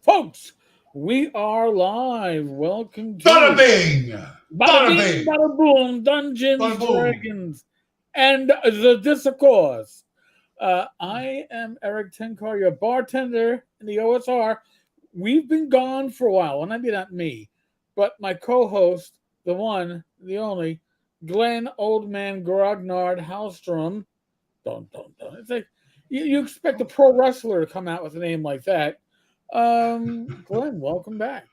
Folks, we are live. Welcome Bada to bing! Bada Bada Bing, bing! Bada Boom, Dungeons, Bada boom! Dragons, and the Discourse. I am Eric Tenkar, your bartender in the OSR. We've been gone for a while, and I mean not me, but my co-host, the one, the only, Glen Old Man Grognard Halstrom. Don't. It's like you expect a pro wrestler to come out with a name like that. Glenn, welcome back.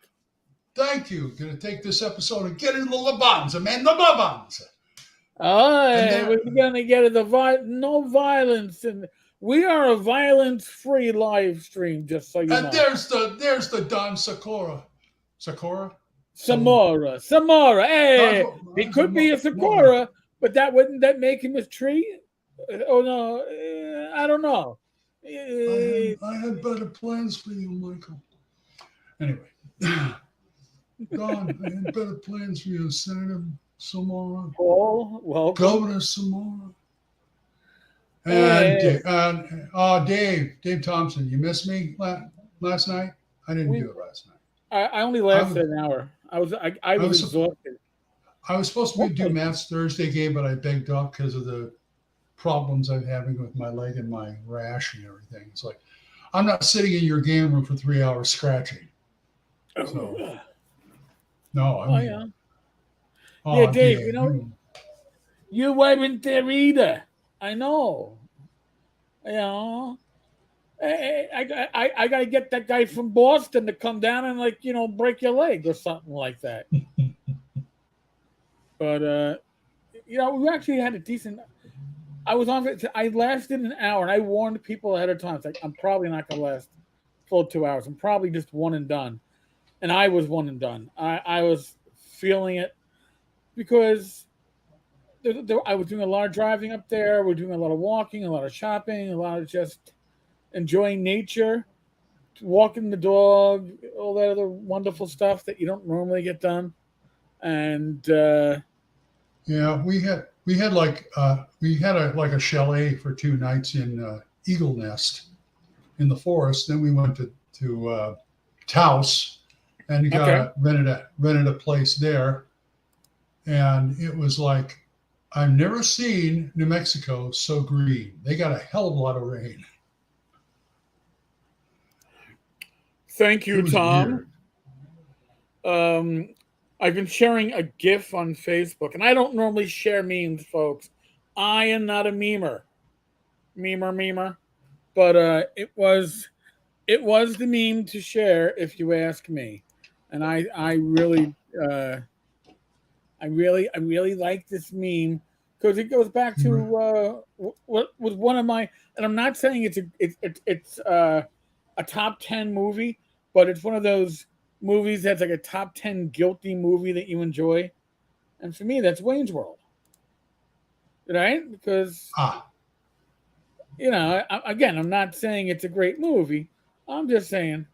Thank you. Gonna take this episode and get in the labanza, man. The labanza. All And right, there, we're gonna get it. No violence, and we are a violence-free live stream. Just so you and know, there's the Don Sakura. Sakura? Some Samora. Hey, he could be a more. Sakura, but that wouldn't that make him a tree? Oh no, I don't know. I Eh, had better plans for you, Michael. Anyway. Don, I had better plans for you, Senator Samora. Paul, welcome. Governor Samora. And Hey, Dave Thompson, you missed me last night? I didn't we. do it last night. I only I was lasted an hour. I I was was exhausted. I was supposed to What do the Matt's Thursday game, but I begged off because of the problems I'm having with my leg and my rash and everything. It's like I'm not sitting in your game room for 3 hours scratching. So Oh, no, I oh mean, yeah. Yeah, oh Dave, Dave, you weren't there either. I know. You know. I gotta get that guy from Boston to come down and break your leg or something like that. But we actually had a decent. I was on. I lasted an hour, and I warned people ahead of time. It's like I'm probably not gonna last full 2 hours. I'm probably just one and done. And I was one and done. I was feeling it because I was doing a lot of driving up there. We're doing a lot of walking, a lot of shopping, a lot of just enjoying nature, walking the dog, all that other wonderful stuff that you don't normally get done. And yeah, we had a chalet for 2 nights in Eagle Nest in the forest. Then we went to Taos and okay, rented a place there, and it was like I've never seen New Mexico so green. They got a hell of a lot of rain. thank It you, was Tom. weird. Um, I've been sharing a GIF on Facebook, and I don't normally share memes, folks. I am not a memer. But it was the meme to share, if you ask me. And I really I really like this meme because it goes back to what was one of my. And I'm not saying it's a top 10 movie, but it's one of those movies that's like a top 10 guilty movie that you enjoy. And for me, that's Wayne's World, right? Because Ah, again, I'm not saying it's a great movie. I'm just saying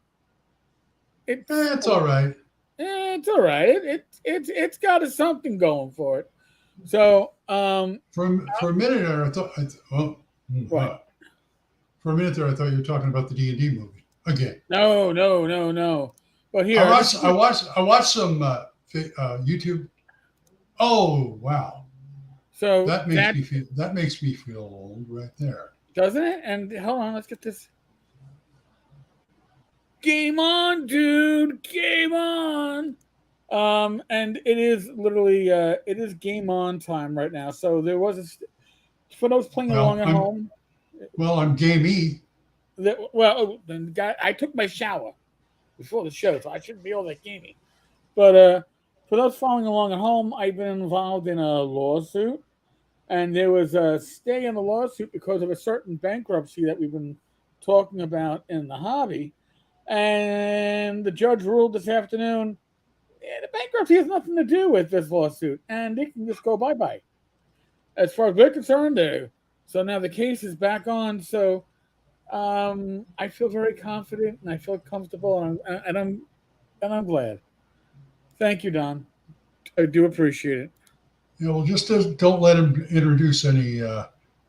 it's it's all right. it's all right. It's got something going for it. So For a minute there, what? for a minute there, I thought you were talking about the D&D movie again. No. But I here, watched I watched I watched some YouTube. Oh wow, so that that makes me feel old right there. doesn't it. And hold on, let's get this. Game on, dude. Game on. And it is literally it is game on time right now. So there was for those playing along Well, at I'm home. I'm gamey. Then guy, I took my shower before the show, so I shouldn't be all that gamey. But for those following along at home, I've been involved in a lawsuit, and there was a stay in the lawsuit because of a certain bankruptcy that we've been talking about in the hobby. And the judge ruled this afternoon, yeah, the bankruptcy has nothing to do with this lawsuit, and they can just go bye bye. As far as we're concerned, though. So now the case is back on. So I feel very confident and I feel comfortable, and I'm glad. Thank you, Don. I do appreciate it. Well, just don't let him introduce any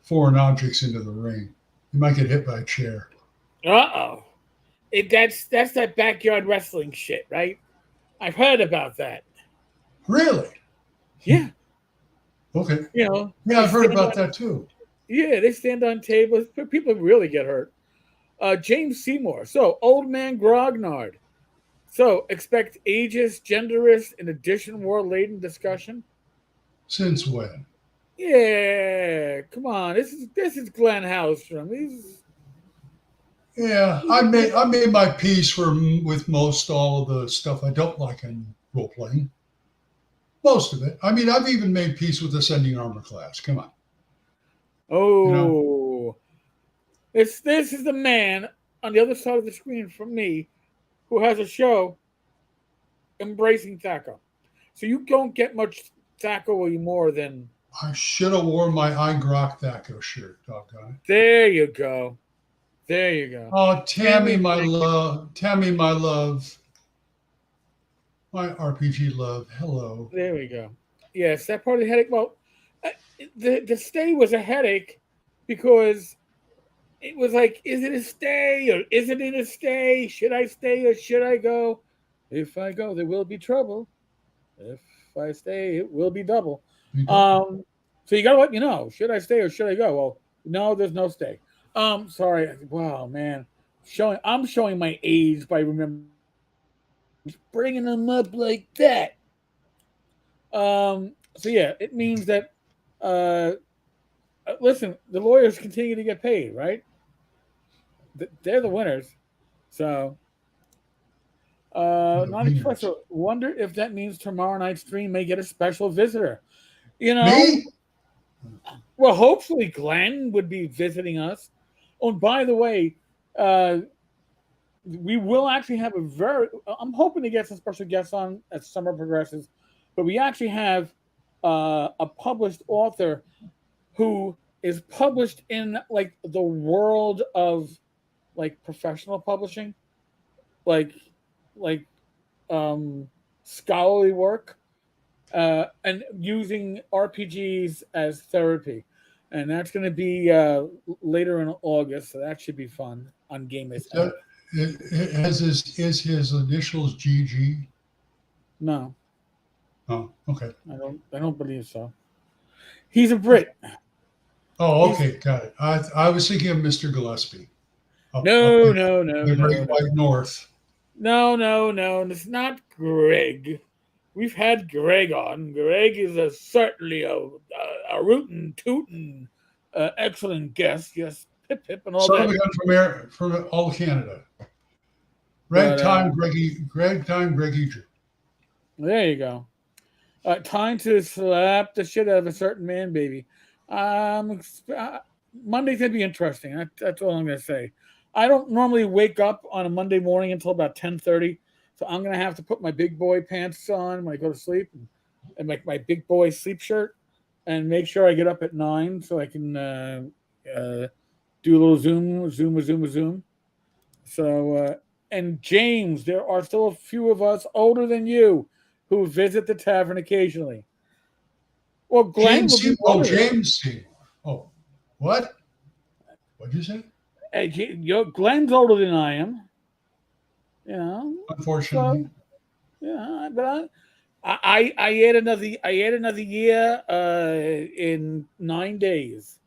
foreign objects into the ring. You might get hit by a chair. Uh oh. That's that backyard wrestling shit, right? I've heard about that. Really? Yeah, Okay. you know, Yeah, they I've heard stand about on that too. yeah, they stand on tables. People really get hurt. James Seymour. So old man Grognard. So expect ageist, genderist, and addition war laden discussion. Since when? Yeah, come on. This is Glen Howstrom. Yeah, I made my peace with most all of the stuff I don't like in role playing. Most of it. I mean, I've even made peace with ascending armor class. Come on, you know. Oh, this is the man on the other side of the screen from me who has a show embracing taco. So you don't get much taco anymore than I should have worn my I Grok Thaco shirt. Doggone it. there. You go. There you go. Oh, Tammy, Tammy, my thank you. love. Tammy, my love. My RPG love. Hello. There we go. Yes, that part of the headache. Well, uh, the stay was a headache because it was like, is it a stay or isn't it a stay? Should I stay or should I go? If I go, there will be trouble. If I stay, it will be double. You don't? Um, so you gotta let me know. Should I stay or should I go? Well, no, there's no stay. Sorry. Wow, man, I'm showing my age by remembering bringing them up like that. So yeah, it means that uh, listen, the lawyers continue to get paid, right? They're the winners. So The non wieners. espresso. Wonder if that means tomorrow night's stream may get a special visitor. You know, Me? well, hopefully Glenn would be visiting us. Oh, and by the way, uh, we will actually have a very. I'm hoping to get some special guests on as summer progresses, but we actually have a published author who is published in like the world of like professional publishing, like like scholarly work, and using RPGs as therapy. And that's going to be later in August, so that should be fun on Game Is App. that, is his initials GG? No, Oh, okay. I don't believe so. He's a Brit. Oh, He's okay. Got it. I was thinking of Mr. Gillespie up no, in no, no, the no, Great no, White North. no, no, no. It's not Greg. We've had Greg on. Greg is certainly a rootin' tootin' excellent guest. Yes, pip pip and all Son of that. a gun from all Canada. But Ragtime Greggy Drew. there you go. Time to slap the shit out of a certain man, baby. Um, Monday's gonna be interesting. That's all I'm gonna say. I don't normally wake up on a Monday morning until about 10:30, so I'm gonna have to put my big boy pants on when I go to sleep, and make my big boy sleep shirt, and make sure I get up at 9 so I can uh, do a little zoom. So, and James, there are still a few of us older than you who visit the tavern occasionally. Well, Glenn James would be Seymour. one Oh, of them. James Seymour. Oh, what? What'd you say? Glenn's older than I am, you know. So Unfortunately. yeah, but I add another year in 9 days.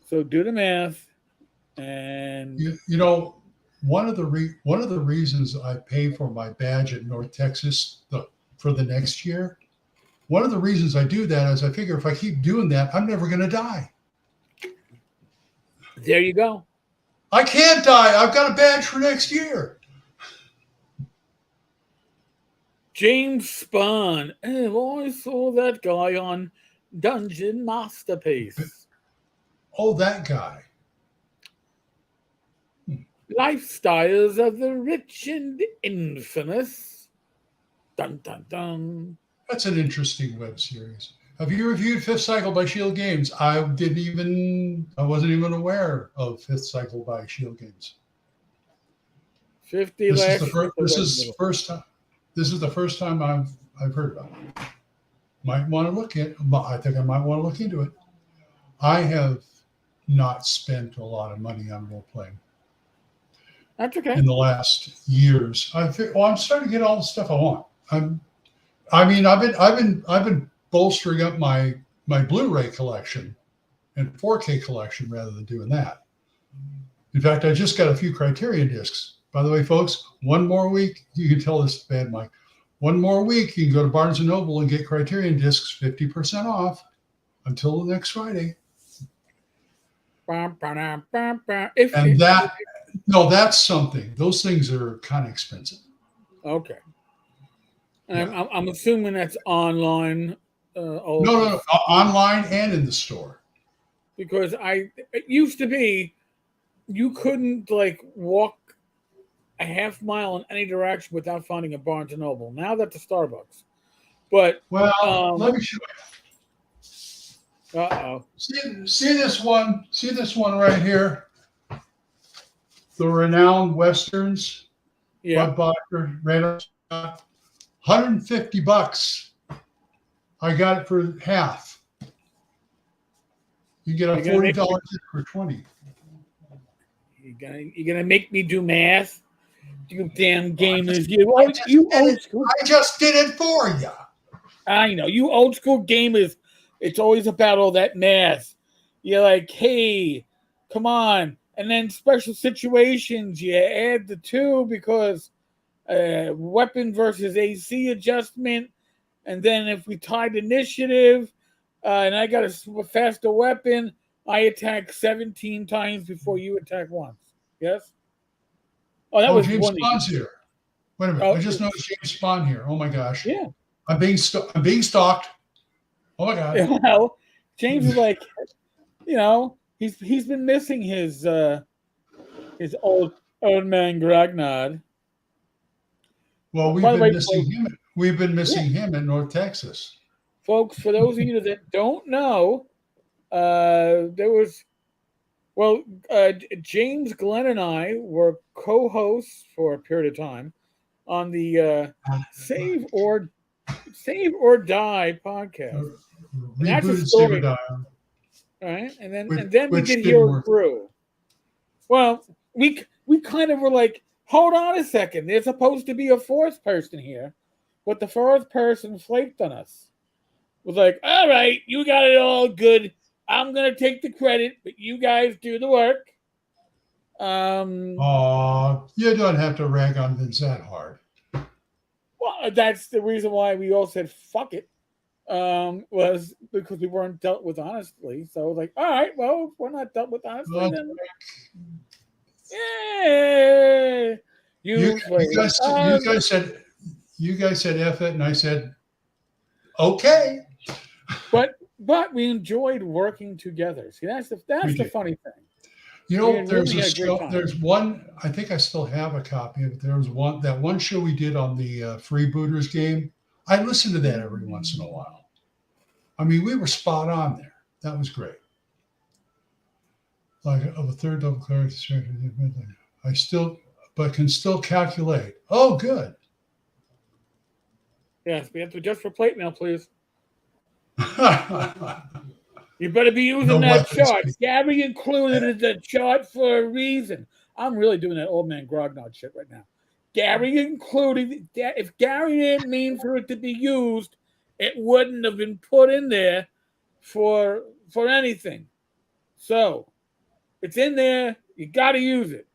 So do the math, and You know, one of the reasons I pay for my badge at North Texas for the next year, one of the reasons I do that is I figure if I keep doing that, I'm never going to die. there you go. I can't die. I've got a badge for next year. James Spahn. Oh, I saw that guy on Dungeon Masterpiece. Oh, that guy. Lifestyles of the Rich and Infamous. Dun dun dun. That's an interesting web series. Have you reviewed Fifth Cycle by Shield Games? I wasn't even aware of Fifth Cycle by Shield Games. 50 This is the last first. year. This is the first time I've heard about it. Might want to look at. I think I might want to look into it. I have not spent a lot of money on role playing. That's okay. in the last years. I'm starting to get all the stuff I want. I've been bolstering up my Blu-ray collection and 4K collection rather than doing that. In fact, I just got a few Criterion discs. By the way, folks, one more week, you can tell this is bad, Mike. One more week, you can go to Barnes & Noble and get Criterion discs 50% off until the next Friday. That's something. Those things are kind of expensive. Okay. Yeah. I'm assuming that's online. No, online and in the store. Because it used to be you couldn't like walk a half mile in any direction without finding a Barnes and Noble. Now that's a Starbucks. But let me show you. See this one? See this one right here? The Renowned Westerns. Yeah. Bud Bocker, $150. I got it for half. You get a $40 for $20. You're gonna make me do math? You damn gamers! You old school. I just did it for you. I know you old school gamers. It's always about all that math. You're like, hey, come on, and then special situations. You add the two because weapon versus AC adjustment, and then if we tied initiative, and I got a faster weapon, I attack 17 times before you attack once. Yes. Oh, that was James Spawn's here. Wait a minute. I just noticed James Spawn here. Oh my gosh. Yeah. I'm being stalked. Oh my god. Well, James is like, he's been missing his old man Grognard. Well, we've been missing him in North Texas. Folks, for those of you that don't know, James, Glen, and I were co-hosts for a period of time on the Save or Die podcast. And that's a story, right? And then we did Hero Crew. Well, we kind of were like, hold on a second. There's supposed to be a fourth person here, but the fourth person flaked on us. Was like, all right, you got it all good. I'm gonna take the credit, but you guys do the work. You don't have to rag on Vince that hard. Well, that's the reason why we all said fuck it. Was because we weren't dealt with honestly. So like, all right, well, if we're not dealt with honestly, then yeah. You guys said F it, and I said okay. But we enjoyed working together. See, that's the funny thing. There's one. I think I still have a copy of it. There was that one show we did on the Freebooters game. I listen to that every once in a while. I mean, we were spot on there. That was great. Like of a third double cleric, can still calculate. Oh, good. Yes, we have to adjust for plate mail, please. You better be using that chart. Gary included the chart for a reason. I'm really doing that old man Grognard shit right now. Gary included. If Gary didn't mean for it to be used, it wouldn't have been put in there for anything. So it's in there. You got to use it.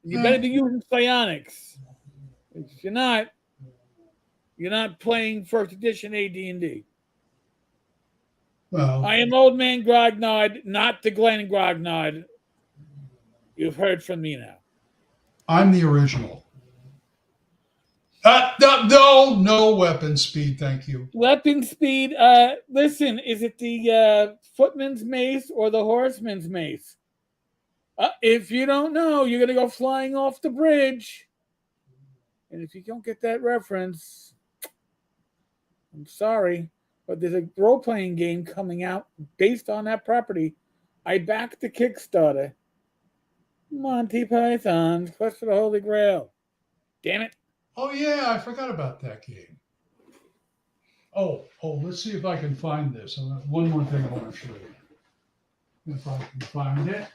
You better be using psionics. If you're not playing first edition AD&D. Well, I am old man Grognard, not the Glen Grognard. You've heard from me now. I'm the original. No weapon speed, thank you. Weapon speed. Listen, is it the footman's mace or the horseman's mace? If you don't know, you're gonna go flying off the bridge. And if you don't get that reference, I'm sorry, but there's a role-playing game coming out based on that property. I backed the Kickstarter. Monty Python's Quest for the Holy Grail. Damn it. Oh, yeah, I forgot about that game. Oh, let's see if I can find this. One more thing I want to show you. If I can find it.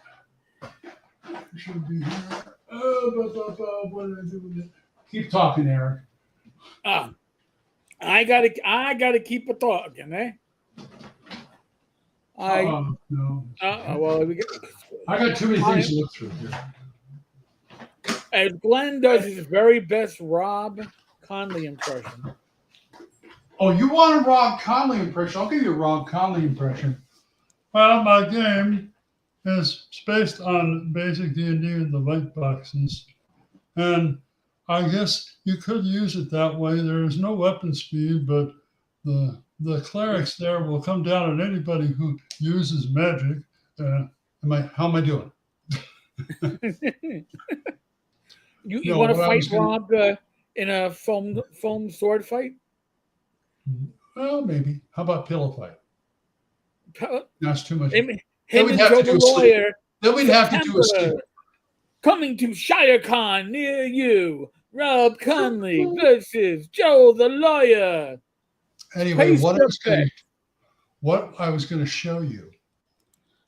Should be here. What did I do with it? Keep talking, Eric. I gotta keep a talking, eh? No. Well, I got too many things to look through here. As Glen does his very best Rob Conley impression. Oh, you want a Rob Conley impression? I'll give you a Rob Conley impression. Well, my game is based on basic D&D and the white boxes, and I guess you could use it that way. There is no weapon speed, but the clerics there will come down on anybody who uses magic. How am I doing? You want to fight Rob in a foam sword fight? Well, maybe. How about pillow fight? That's too much. Him and Joe the lawyer. Then we'd have to do a sleep. Coming to ShireCon near you, Rob Conley versus Joe the lawyer. Anyway, what I was going to show you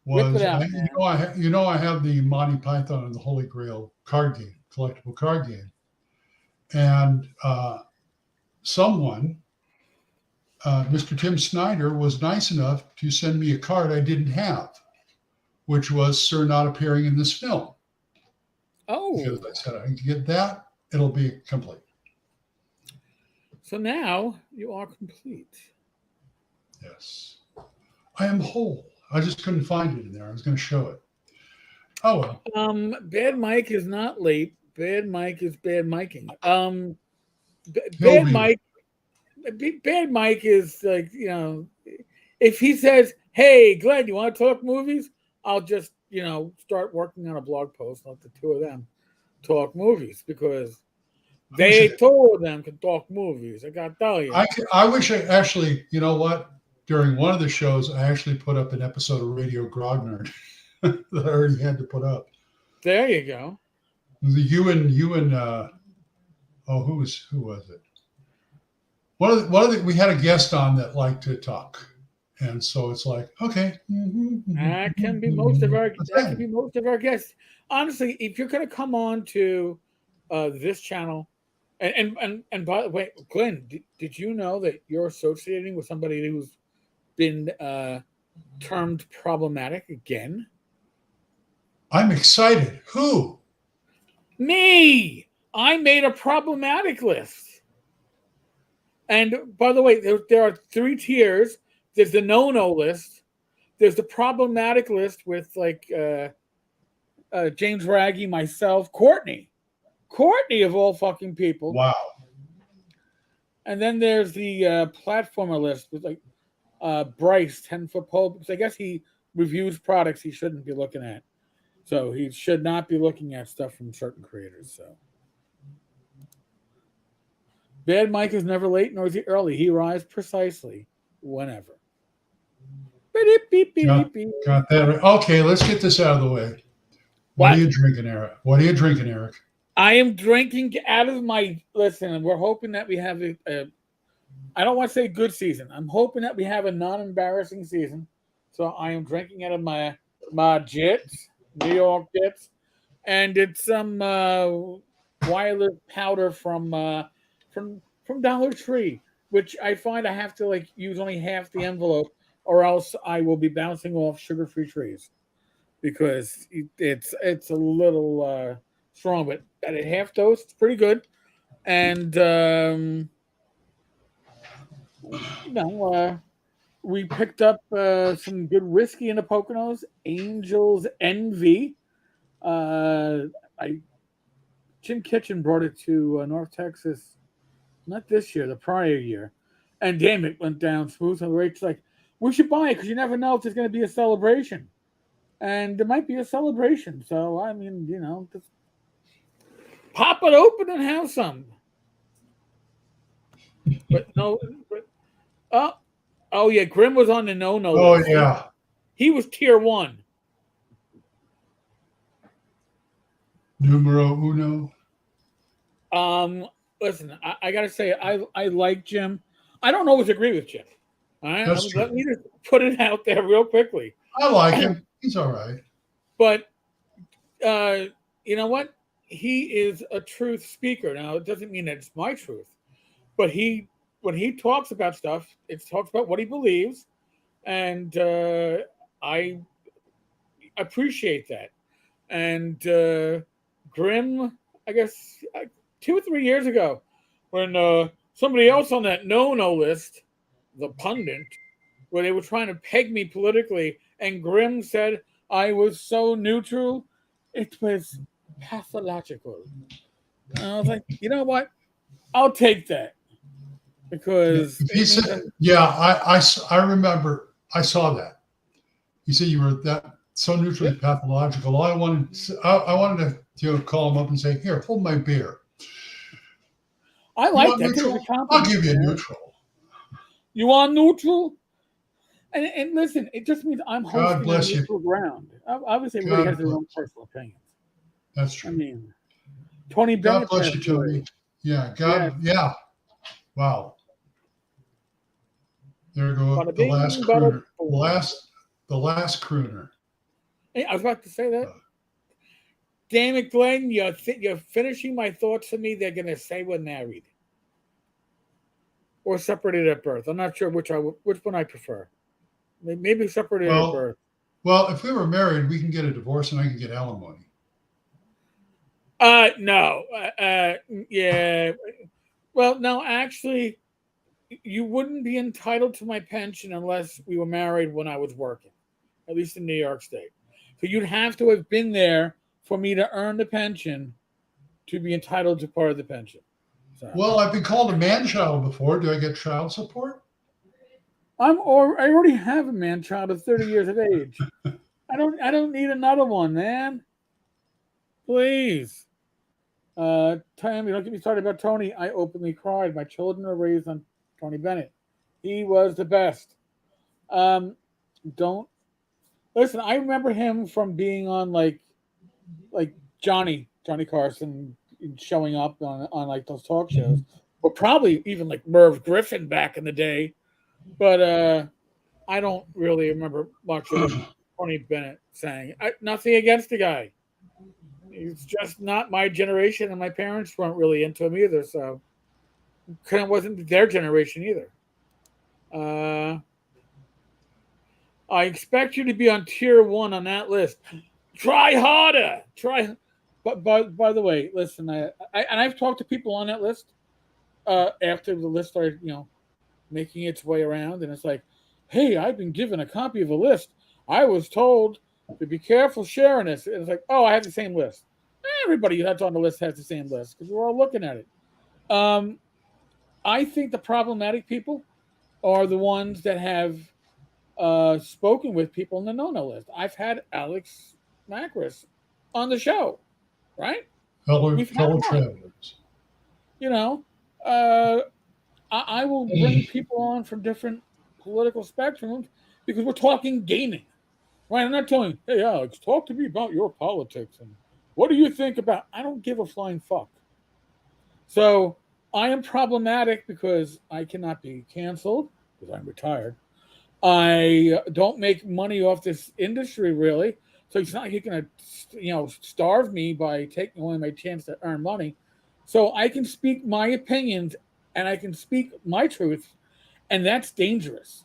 was, I have the Monty Python and the Holy Grail card game, collectible card game, and someone, Mr. Tim Snyder, was nice enough to send me a card I didn't have, which was Sir not appearing in this film. Oh, because I said I can get that, it'll be complete. So now you are complete. Yes. I am whole. I just couldn't find it in there. I was going to show it. Oh, well. Bad Mike is not late. Bad Mike is bad miking. Bad Mike is like, if he says, hey, Glenn, you want to talk movies? I'll just, start working on a blog post, let the two of them talk movies, because two of them can talk movies. I got to tell you. I wish I actually, you know what? During one of the shows, I actually put up an episode of Radio Grognard that I already had to put up. There you go. Who was it? We had a guest on that liked to talk. And so it's like, okay. That can be most of our guests. Honestly, if you're going to come on to this channel, and by the way, Glenn, did you know that you're associating with somebody who's been termed problematic again? I'm excited. Who? Me. I made a problematic list. And by the way, there are 3 tiers. There's the no-no list. There's the problematic list with James Raggy, myself, Courtney of all fucking people. Wow. And then there's the platformer list with Bryce, 10-foot pole, because I guess he reviews products he shouldn't be looking at. So he should not be looking at stuff from certain creators. So Bad Mike is never late nor is he early. He arrives precisely whenever. Got that right. Okay, let's get this out of the way. What are you drinking, Eric? I am drinking out of my... Listen, we're hoping that we have I don't want to say good season. I'm hoping that we have a non-embarrassing season. So I am drinking out of my Jits, New York Jits. And it's some wireless powder from Dollar Tree, which I find I have to use only half the envelope, or else I will be bouncing off sugar-free trees, because it's a little strong, but at a half dose, it's pretty good. And we picked up some good whiskey in the Poconos, Angel's Envy. Jim Kitchen brought it to North Texas, not this year, the prior year, and damn, it went down smooth. And Rachel's like, we should buy it because you never know if there's going to be a celebration. And there might be a celebration. So, I mean, just pop it open and have some. But oh yeah, Grim was on the no-no list. Oh, yeah. He was tier 1. Numero uno. Listen, I got to say, I like Jim. I don't always agree with Jim. All right, let me just put it out there real quickly. I like him. He's all right. But you know what? He is a truth speaker. Now, it doesn't mean that it's my truth, but when he talks about stuff, it talks about what he believes, and I appreciate that. And Grim, I guess 2 or 3 years ago, when somebody else on that no list, the pundit, where they were trying to peg me politically, and Grim said I was so neutral, it was pathological. And I was like, you know what? I'll take that Yeah, because if he it means said, yeah, I remember I saw that. He said you were that so neutrally pathological. I wanted to call him up and say, here, hold my beer. I You like want that. It's a neutral? I'll compliment, give you a man. neutral. You want neutral? And listen, it just means I'm God hosting a bless you. neutral ground. Obviously, everybody God has their bless. own personal opinions. That's I true. mean, Tony God Bennett bless you, passed away. Tony. Yeah, Yeah, yeah. Wow. There go bada the last bing, bada crooner. boom. The last crooner. Hey, I was about to say that. Uh, Damn it, Glenn, you're finishing my thoughts for me. They're going to say we're married or separated at birth. I'm not sure which one I prefer. Maybe separated at well, birth. well, if we were married, we can get a divorce and I can get alimony. No. Yeah. Well, no, actually, you wouldn't be entitled to my pension unless we were married when I was working, at least in New York State. So you'd have to have been there for me to earn the pension to be entitled to part of the pension. So Well, I've been called a man child before. Do I get child support? I already have a man child of 30 years of age. I don't need another one, man. Please. Tammy, don't get me started about Tony. I openly cried. My children are raised on Tony Bennett. He was the best. Um, don't listen. I remember him from being on like Johnny Carson showing up on like those talk shows, or probably even like Merv Griffin back in the day. But I don't really remember much of what Tony Bennett saying. Nothing against the guy. He's just not my generation, and my parents weren't really into him either. So kind of wasn't their generation either. Uh, I expect you to be on tier one on that list. Try harder. Try. But by the way, listen. And I've talked to people on that list after the list started, making its way around, and it's like, hey, I've been given a copy of a list. I was told to be careful sharing this. And it's like, oh, I have the same list. Everybody that's on the list has the same list because we're all looking at it. Um, I think the problematic people are the ones that have spoken with people in the no list. I've had Alex Macris on the show, right? We've had Fellow him on. travelers. You know, uh, I will bring people on from different political spectrums because we're talking gaming, right? I'm not telling, hey, Alex, talk to me about your politics and what do you think about? I don't give a flying fuck. So I am problematic because I cannot be canceled because I'm retired. I don't make money off this industry really, so it's not like you're gonna, starve me by taking away my chance to earn money. So I can speak my opinions and I can speak my truth, and that's dangerous.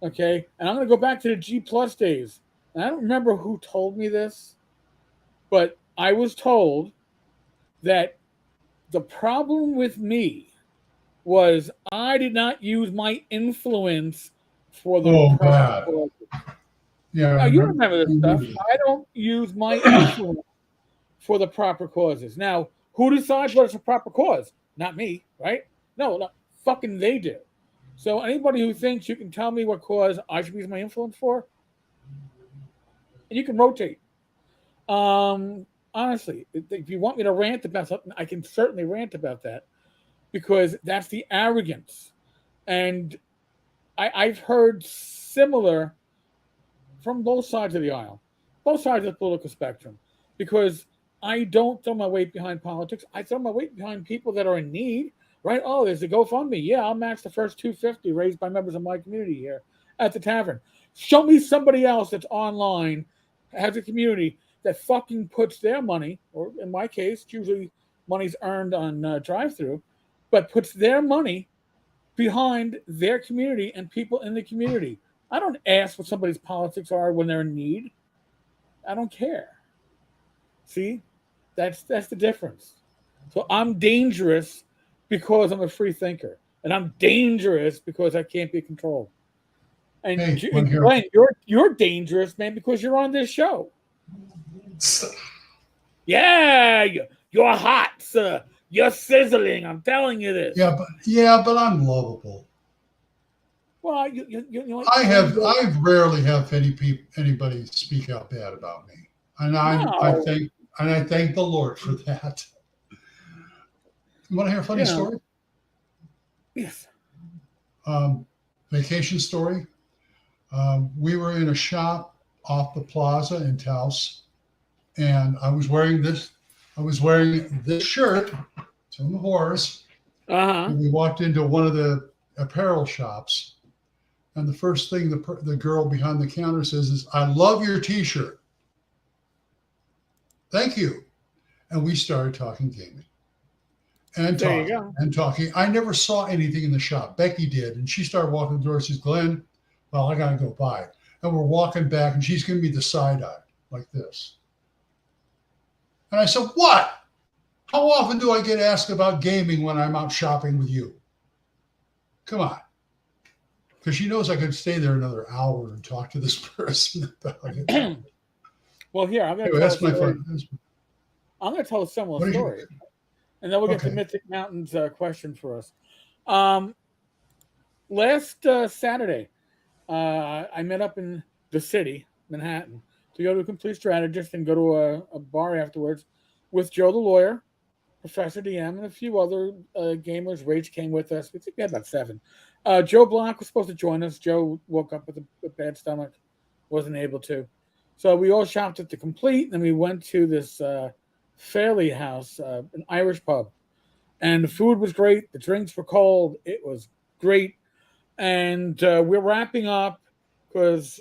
Okay, and I'm gonna go back to the G plus days. And I don't remember who told me this, but I was told that the problem with me was I did not use my influence for the Oh, proper bad. cause. Yeah, I Now you remember. remember this stuff. I don't use my influence for the proper causes. Now, who decides what is a proper cause? Not me, right? No, fucking they do. So anybody who thinks you can tell me what cause I should use my influence for, and you can rotate. Honestly, if you want me to rant about something, I can certainly rant about that because that's the arrogance. And I've heard similar from both sides of the aisle, both sides of the political spectrum, because I don't throw my weight behind politics. I throw my weight behind people that are in need, right? Oh, there's a GoFundMe. Yeah, I'll match the first 250 raised by members of my community here at the tavern. Show me somebody else that's online, has a community that fucking puts their money, or in my case, usually money's earned on drive-through, but puts their money behind their community and people in the community. I don't ask what somebody's politics are when they're in need. I don't care. See, that's the difference. So I'm dangerous because I'm a free thinker, and I'm dangerous because I can't be controlled. And, Hey, and Glenn, you're dangerous, man, because you're on this show. Yeah, you're hot, sir. You're sizzling. I'm telling you this. but I'm lovable. Well, I rarely have anybody speak out bad about me, and I thank the Lord for that. You want to hear a funny story? Yes. Vacation story. We were in a shop off the plaza in Taos, and I was wearing this shirt from the horse. And we walked into one of the apparel shops, and the first thing the girl behind the counter says is, "I love your T-shirt." Thank you. And we started talking gaming and talking. I never saw anything in the shop. Becky did, and she started walking the door. She says, "Glenn, well, I gotta go by." And we're walking back, and she's giving me the side eye like this. And I said, "What? How often do I get asked about gaming when I'm out shopping with you? Come on." Because she knows I could stay there another hour and talk to this person about it. Well, here, I'm going to tell a similar story. And then we'll get to Mythic Mountain's question for us. Last Saturday, I met up in the city, Manhattan, to go to a Complete Strategist and go to a bar afterwards with Joe the lawyer, Professor DM, and a few other gamers. Rach came with us. I think we had about 7. Joe Block was supposed to join us. Joe woke up with a bad stomach, wasn't able to. So we all shopped at the Complete, and we went to this Fairley House, an Irish pub. And the food was great. The drinks were cold. It was great. And we're wrapping up because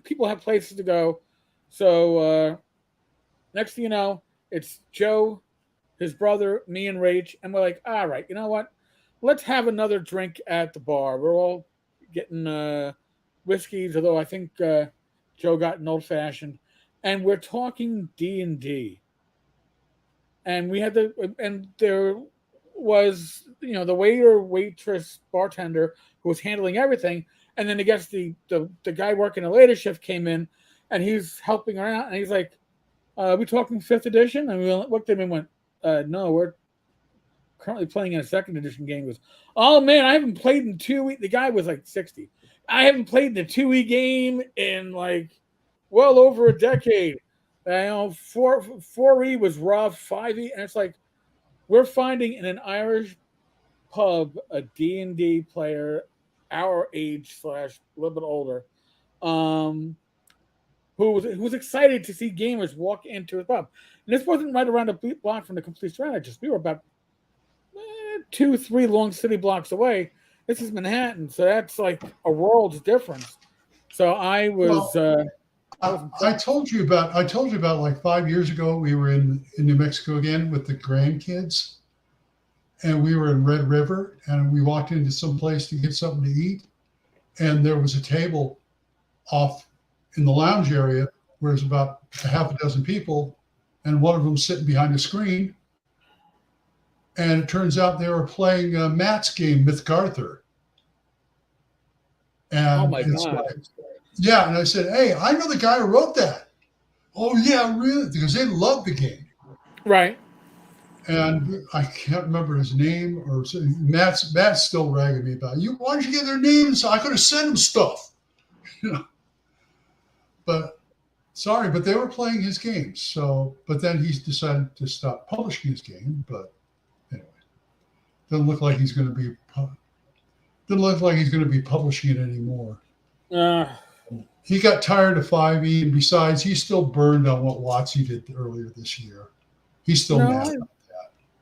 people have places to go. So next thing you know, it's Joe, his brother, me, and Rach. And we're like, all right, you know what? Let's have another drink at the bar. We're all getting whiskeys, although I think Joe got an old-fashioned. And we're talking D&D. And we had and there was, the waiter, waitress, bartender who was handling everything. And then I guess the guy working the later shift came in, and he's helping her out. And he's like, we talking 5th edition? And we looked at him and went, no, we're currently playing in a 2nd edition game. He goes, oh, man, I haven't played in 2E. The guy was like 60. I haven't played in a 2E game in like well over a decade. 4E was rough, 5E. And it's like, we're finding in an Irish pub a D&D player our age / a little bit older, who was excited to see gamers walk into a pub. And this wasn't right around the block from the Complete Strategist. We were about 2-3 long city blocks away. This is Manhattan, so that's like a world's difference. So I was. I told you about like 5 years ago. We were in New Mexico again with the grandkids, and we were in Red River, and we walked into some place to get something to eat, and there was a table off in the lounge area where there's about a half a dozen people, and one of them sitting behind a screen. And it turns out they were playing Matt's game, Mythgarther. And oh my God. Yeah, and I said, hey, I know the guy who wrote that. Oh, yeah, really? Because they love the game. Right. And I can't remember his name. Or Matt's still ragging me about it. Why don't you get their names? I could have sent them stuff. But sorry, but they were playing his games. So, but then he's decided to stop publishing his game. But anyway, doesn't look like he's going to be publishing it anymore. He got tired of 5e, and besides, he's still burned on what WotC did earlier this year. He's still mad about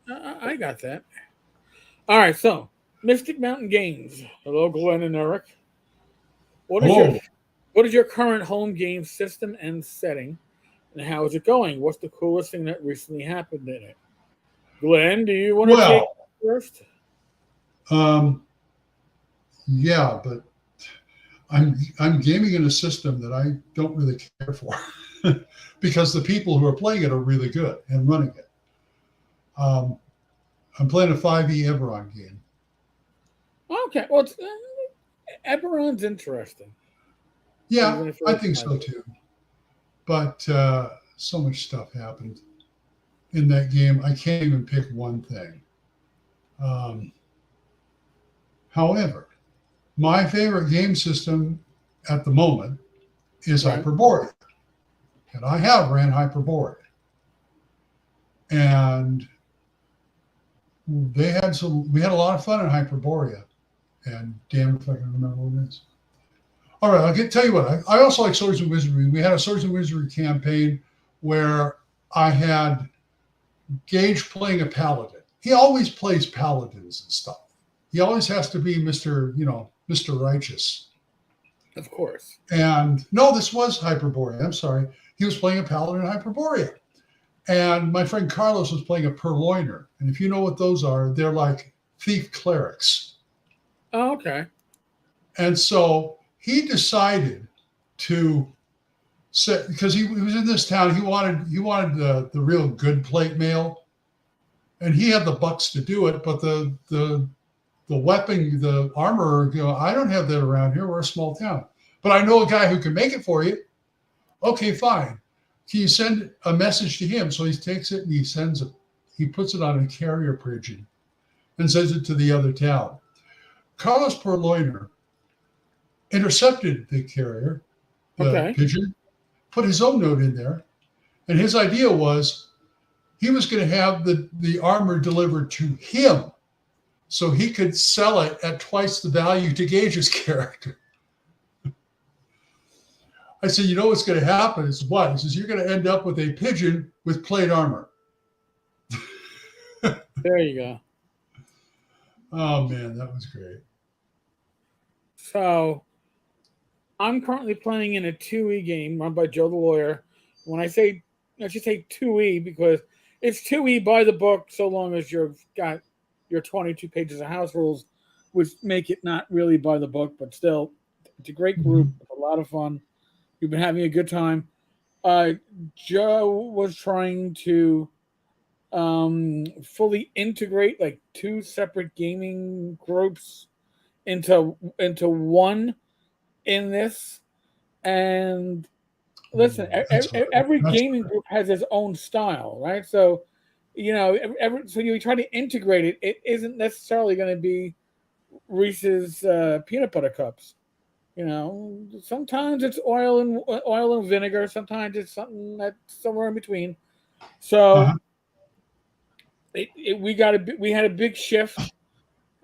that. I got that. All right, so Mystic Mountain Games. Hello, Glen and Eric. What is your current home game system and setting? And how is it going? What's the coolest thing that recently happened in it? Glenn, do you want to take Well, it first? um, yeah, but I'm gaming in a system that I don't really care for because the people who are playing it are really good and running it. Um, I'm playing a 5e Eberron game. Okay, well, Eberron's interesting, Yeah, even if I it's think not. so too. But so much stuff happened in that game. I can't even pick one thing. Um, However, my favorite game system at the moment is Right. Hyperborea. And I have ran Hyperborea. And we had a lot of fun in Hyperborea. And damn if I can remember what it is. All right, tell you what, I also like Swords and Wizardry. We had a Swords and Wizardry campaign where I had Gage playing a paladin. He always plays paladins and stuff. He always has to be Mr. Righteous. Of course. And no, this was Hyperborea. I'm sorry. He was playing a paladin in Hyperborea. And my friend Carlos was playing a purloiner. And if you know what those are, they're like thief clerics. Oh, okay. And so he decided to set, because he was in this town, he wanted the real good plate mail. And he had the bucks to do it, but the weapon, the armor, I don't have that around here. We're a small town. But I know a guy who can make it for you. Okay, fine. Can you send a message to him? So he takes it and he puts it on a carrier pigeon and sends it to the other town. Carlos Purloiner intercepted the carrier, the Okay. pigeon, put his own note in there. And his idea was he was going to have the armor delivered to him so he could sell it at twice the value to Gage's character. I said, you know what's going to happen is what? He says, you're going to end up with a pigeon with plate armor. There you go. Oh, man, that was great. So I'm currently playing in a 2E game run by Joe the Lawyer. When I say, I should say 2E because it's 2E by the book so long as you've got your 22 pages of house rules, which make it not really by the book, but still, it's a great group. It's a lot of fun. You've been having a good time. Joe was trying to fully integrate like two separate gaming groups into one in this. And listen, every gaming group has its own style, right? So, so you try to integrate it. It isn't necessarily going to be Reese's peanut butter cups. Sometimes it's oil and vinegar. Sometimes it's something that's somewhere in between. So we had a big shift,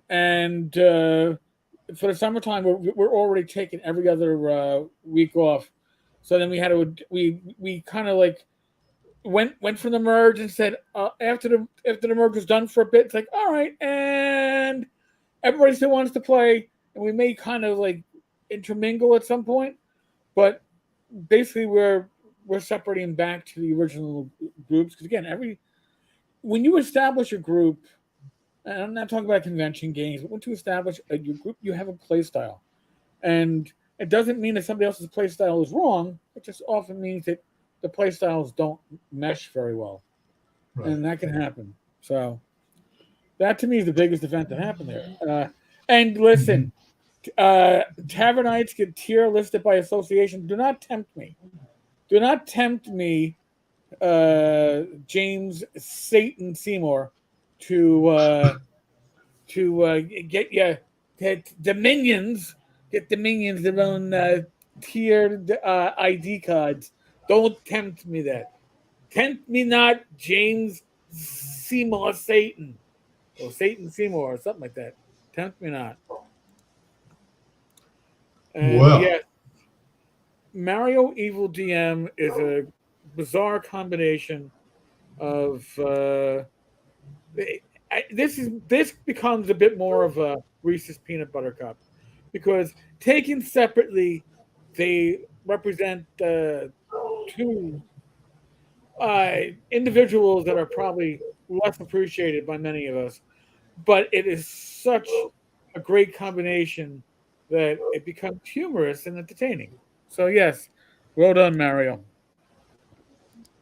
and for the summertime we're already taking every other week off. So then we kind of like went from the merge and said after the merge was done for a bit, it's like all right, and everybody still wants to play, and we may kind of like intermingle at some point, but basically we're separating back to the original groups because again, when you establish a group, and I'm not talking about convention games, but once you establish your group, you have a play style, and it doesn't mean that somebody else's play style is wrong. It just often means that the play styles don't mesh very well, Right. and that can happen. So that to me is the biggest event that happened there. And listen, Tavernites get tier listed by association. Do not tempt me. Do not tempt me, James Satan Seymour, to get Dominions their own tiered ID cards. Don't tempt me that. Tempt me not, James Seymour Satan. Or Satan Seymour or something like that. Tempt me not. And Well, yes, Mario Evil DM is a bizarre combination of this becomes a bit more of a Reese's peanut butter cup because taken separately, they represent two individuals that are probably less appreciated by many of us, but it is such a great combination that it becomes humorous and entertaining. So yes, well done, Mario.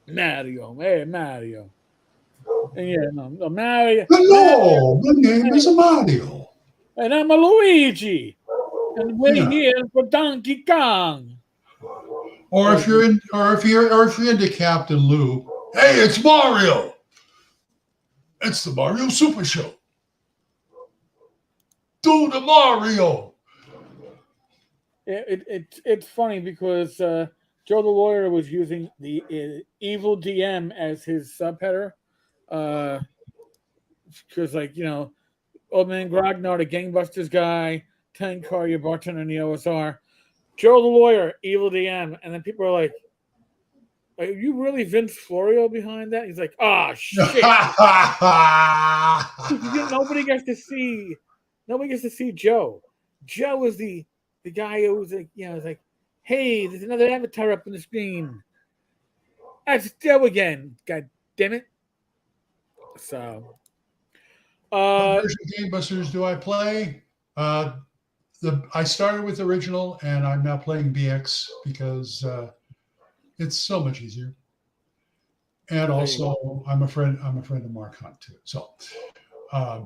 Mario, hey Mario, and yeah, no, Mario, Hello, my name is Mario. and I'm a Luigi, and we're Yeah. here for Donkey Kong. Or Oh, if you're in, or if you're into Captain Lou, hey, it's Mario. It's the Mario Super Show. Do the Mario. it's funny because Joe the lawyer was using the evil DM as his subheader, because like old man Grognard, a gangbusters guy, tank car, your bartender in the OSR, Joe the lawyer, evil DM, and then people are like, "Are you really Vince Florio behind that?" He's like, "Ah, shit." Nobody gets to see, nobody gets to see Joe. Joe is the guy who was like, it's like, "Hey, there's another avatar up on the screen. That's Joe again. God damn it!" So, What uh, version of Game Busters do I play? Uh, I started with original, and I'm now playing BX because it's so much easier. And there you go. also, I'm a friend. I'm a friend of Mark Hunt too. So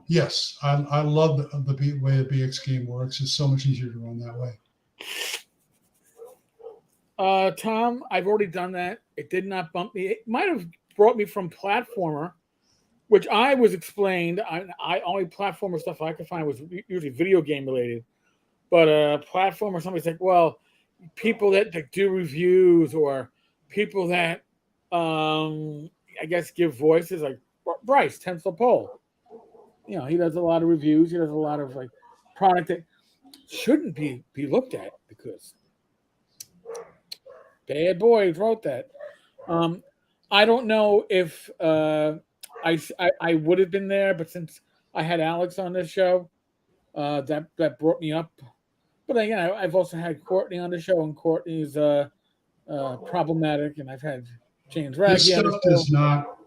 yes, I love the way the BX game works. It's so much easier to run that way. Tom, I've already done that. It did not bump me. It might have brought me from platformer, which I was explained. I only platformer stuff I could find was usually video game related. But platformer, somebody's like, well, people that do reviews or people that I guess give voices like Bryce Tensel Pole. He does a lot of reviews. He does a lot of like product that shouldn't be looked at because bad boy wrote that. Um, I don't know if I would have been there, but since I had Alex on this show, that brought me up. But again, I've also had Courtney on the show, and Courtney's problematic, and I've had James This Raggy on the stuff show. does not.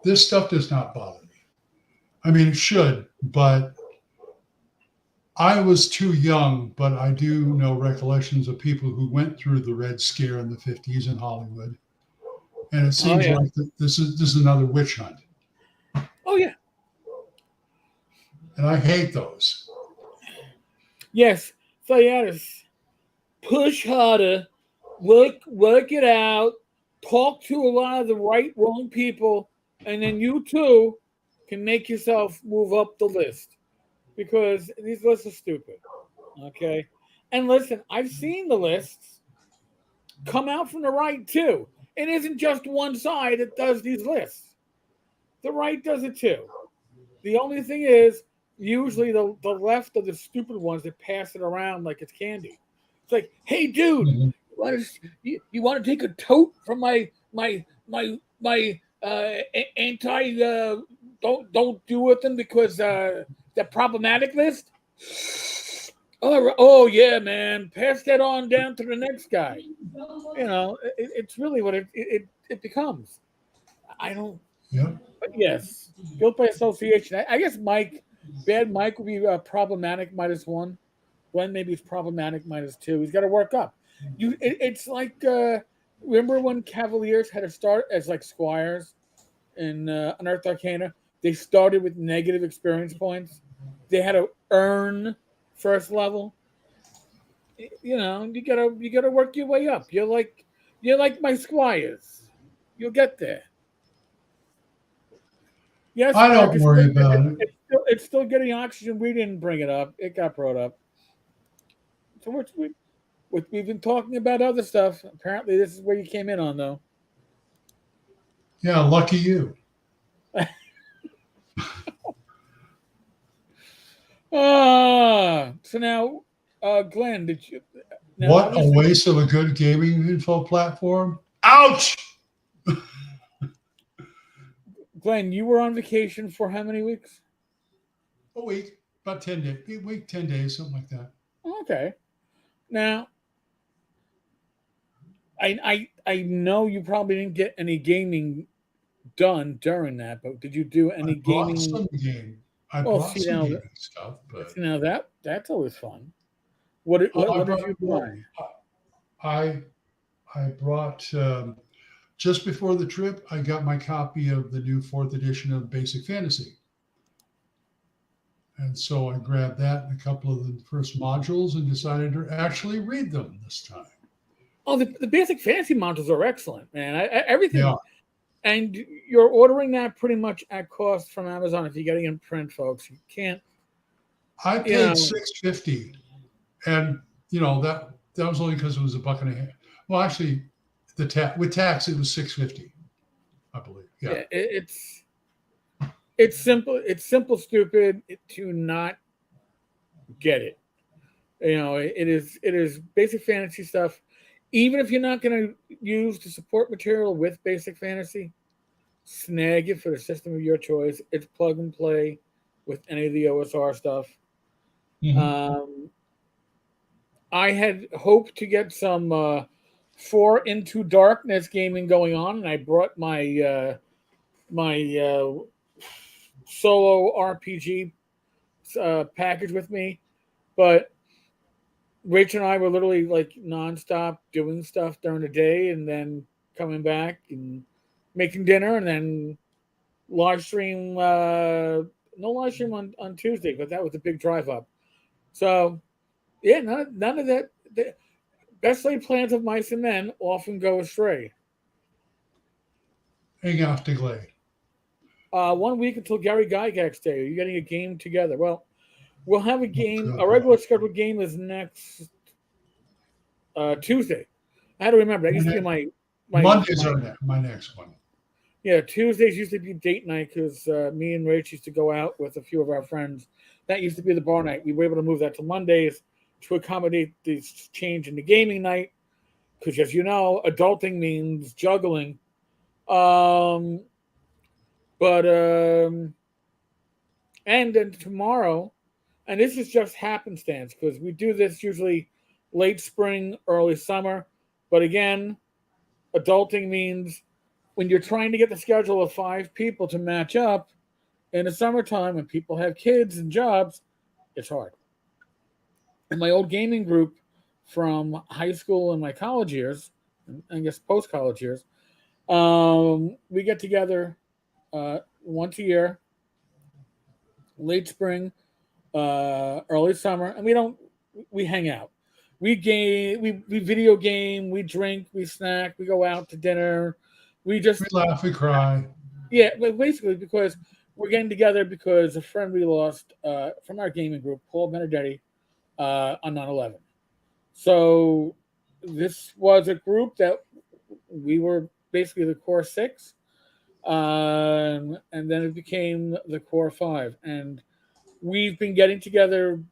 This stuff does not bother me. I mean, it should, but I was too young. But I do know recollections of people who went through the Red Scare in the '50s in Hollywood, and it Oh seems yeah, like this is another witch hunt, oh yeah, and I hate those. yes. So yeah, just push harder, work it out, talk to a lot of the right wrong people, and then you too can make yourself move up the list because these lists are stupid. Okay, and listen, I've seen the lists come out from the right too. It isn't just one side that does these lists. The right does it too. The only thing is, usually the left are the stupid ones that pass it around like it's candy. It's like, hey, dude, Mhm. you want to take a tote from my anti don't do with them because the problematic list? Oh yeah, man, pass that on down to the next guy. It's really what it becomes. I don't. Yeah, But yes, guilt by association. I guess Bad Mike would be problematic -1. Glen maybe is problematic -2. He's got to work up. It's like remember when Cavaliers had to start as like squires in Unearthed Arcana? They started with negative experience points. They had to earn first level. You gotta work your way up. You're like my squires. You'll get there. Yes, I Mark, don't it's worry still, about it. it's still getting oxygen. We didn't bring it up. It got brought up. So we've been talking about other stuff. Apparently, this is where you came in on, though. Yeah, lucky you. So now, Glenn, did you? Now, What a obviously, waste of a good gaming info platform. Ouch! Glenn, you were on vacation for how many weeks? A week, about 10 days, a week, 10 days, something like that. Okay. Now, I know you probably didn't get any gaming done during that, but did you do I any brought gaming? some game. I Well, brought see some now, gaming stuff, but that's always fun. What did- I what did brought you well, buy? I I brought just before the trip. I got my copy of the new fourth edition of Basic Fantasy, and so I grabbed that and a couple of the first modules and decided to actually read them this time. Oh, the basic fantasy modules are excellent, man. Yeah, Everything, and you're ordering that pretty much at cost from Amazon if you're getting in print, folks. You can't, I you paid know. $6.50, and that was only because it was a buck and a half. Well, actually, with tax it was $6.50, I believe. Yeah. Yeah, it's simple. It's simple, stupid to not get it. It is basic fantasy stuff. Even if you're not going to use the support material with basic fantasy, snag it for the system of your choice. It's plug and play with any of the OSR stuff. Mhm. Um, I had hoped to get some four Into Darkness gaming going on, and I brought my solo RPG package with me. But Rachel and I were literally like nonstop doing stuff during the day, and then coming back and making dinner, and then live stream. No live stream on Tuesday, but that was a big drive up. So yeah, none of that. The best laid plans of mice and men often go astray. Hang off to Glade. 1 week until Gary Gygax Day. Are you getting a game together? Well, we'll have a Oh, game. good A regular Lord. scheduled game is next Tuesday. I had to remember that used to be Mondays my are my next one. yeah, Tuesdays used to be date night because me and Rach used to go out with a few of our friends. That used to be the bar night. We were able to move that to Mondays to accommodate this change in the gaming night. Because as you know, adulting means juggling. Um, but and then tomorrow, and this is just happenstance because we do this usually late spring, early summer. But again, adulting means when you're trying to get the schedule of five people to match up in the summertime when people have kids and jobs, it's hard. In my old gaming group from high school and my college years, and I guess post college years, we get together once a year, late spring, early summer, and we hang out. We video game, we drink, we snack, we go out to dinner. We We just laugh, we cry. Yeah, but basically because we're getting together because a friend we lost from our gaming group, Paul Benedetti, on 9/11. So this was a group that we were basically the core six, and then it became the core five. And we've been getting together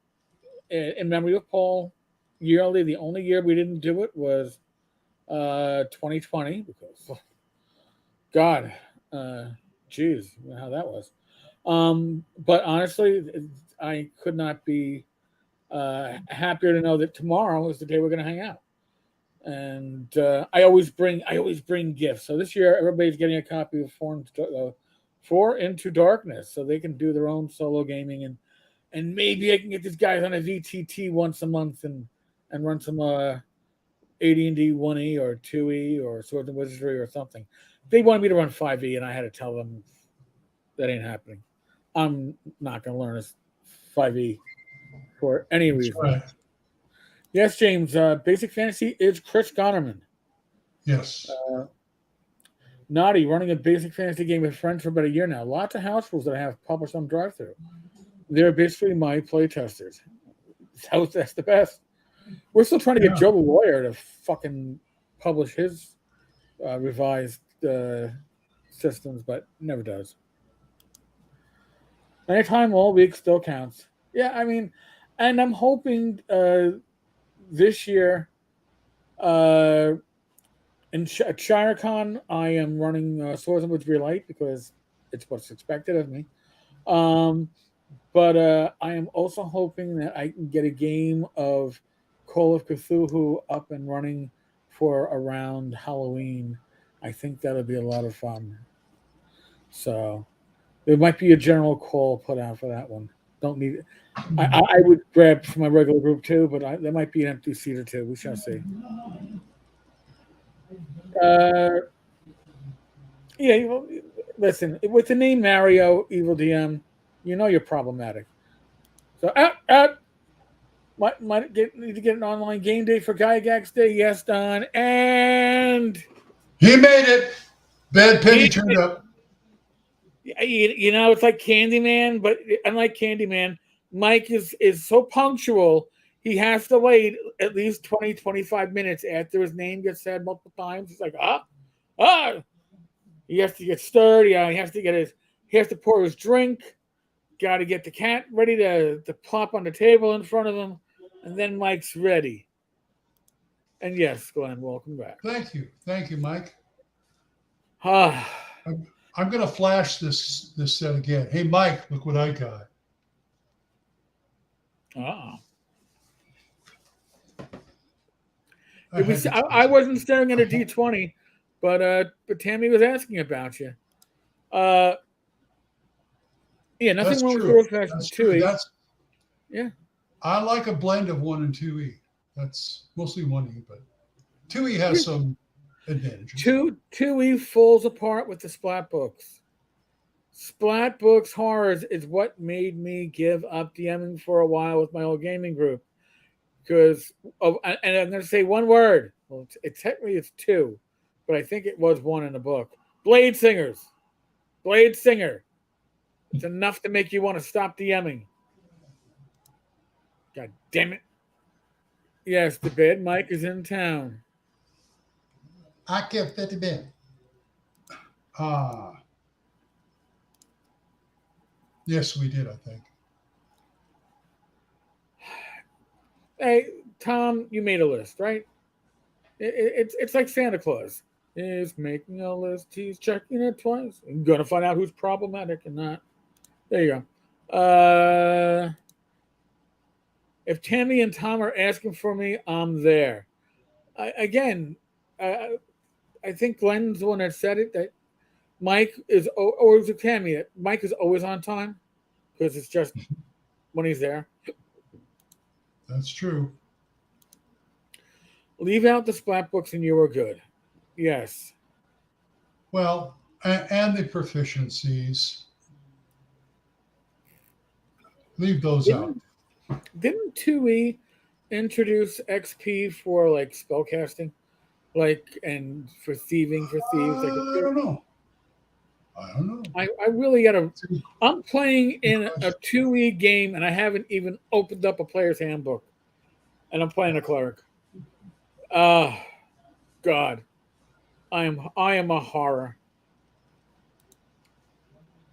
in memory of Paul yearly. The only year we didn't do it was 2020 because God, uh, geez, how that was. But honestly, I could not be happier to know that tomorrow is the day we're going to hang out. And I always bring gifts. So this year, everybody's getting a copy of Four Into Darkness, so they can do their own solo gaming, and maybe I can get these guys on a VTT once a month and run some AD&D 1E or 2E or Swords and Wizardry or something. They wanted me to run 5E, and I had to tell them that ain't happening. I'm not going to learn this 5E for any That's reason. right. Yes, James. Basic Fantasy is Chris Gonerman. Yes. Naughty running a Basic Fantasy game with friends for about a year now. Lots of house rules that I have published on drive-through. They're basically my playtesters. That's the best. We're still trying to get Yeah. Joe the lawyer to fucking publish his revised systems, but never does. Anytime all week still counts. Yeah, I mean, and I'm hoping this year uh, at ShireCon I am running Swords and Wizardry Light because it's what's expected of me. Um, but I am also hoping that I can get a game of Call of Cthulhu up and running for around Halloween. I think that'll be a lot of fun. So there might be a general call put out for that one. Don't need it. I would grab for my regular group too, but there might be an empty seat or two. We shall see. Uh, yeah, listen, with the name Mario, Evil DM, you know you're problematic. So out. Need to get an online game day for Gygax Day. Yes, Don. And he made it. Bad penny turned up. It's like Candyman, but unlike Candyman, Mike is so punctual, he has to wait at least 20, 25 minutes after his name gets said multiple times. He's like, he has to get stirred. Yeah, he has to pour his drink. Got to get the cat ready to plop on the table in front of him, and then Mike's ready. And yes, Glenn, welcome back. Thank you, Mike. I'm going to flash this set again. Hey, Mike, look what I got. I wasn't staring at a D20, but Tammy was asking about you. Yeah, nothing That's wrong true. with your That's 2E. Yeah. I like a blend of 1 and 2E. That's mostly 1E, but 2E has some advantages. 2E falls apart with the Splat books. Splat books horrors is what made me give up DMing for a while with my old gaming group. Because, and I'm going to say one word. Well, technically it's 2, but I think it was 1 in the book. Blade Singers. Blade Singer. It's enough to make you want to stop DMing. God damn it. Yes, the bed Mike is in town. I kept at the bed. Yes, we did, I think. Hey, Tom, you made a list, right? It's like Santa Claus. He's making a list. He's checking it twice. I'm going to find out who's problematic and not. There you go. If Tammy and Tom are asking for me, I'm there. I think Glen's the one that said it, that Mike is, or is it Tammy, that Mike is always on time because it's just when he's there. That's true. Leave out the Splat books and you are good. Yes. Well, and the proficiencies. Leave those out. Didn't 2E introduce XP for like spellcasting? Like, and for thieving for thieves? I don't know. I really gotta. I'm playing in a 2E game and I haven't even opened up a player's handbook. And I'm playing a cleric. God. I am a horror.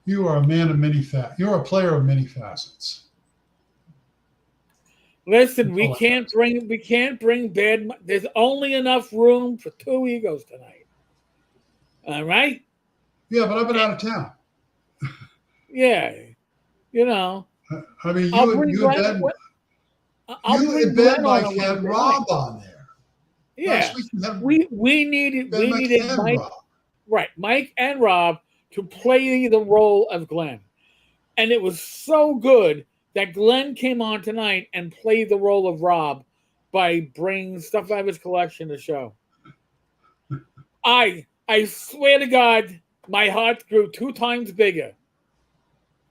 You are a man of many facets. You're a player of many facets. Listen, we can't bring bad. There's only enough room for 2 egos tonight. All right. Yeah, but I've been out of town. Yeah, I mean, you had Ben Mike had Rob on there. Yeah, we needed Mike, Rob. Right, Mike and Rob to play the role of Glen, and it was so good that Glen came on tonight and played the role of Rob by bringing stuff out of his collection to show. I swear to God, my heart grew 2 times bigger,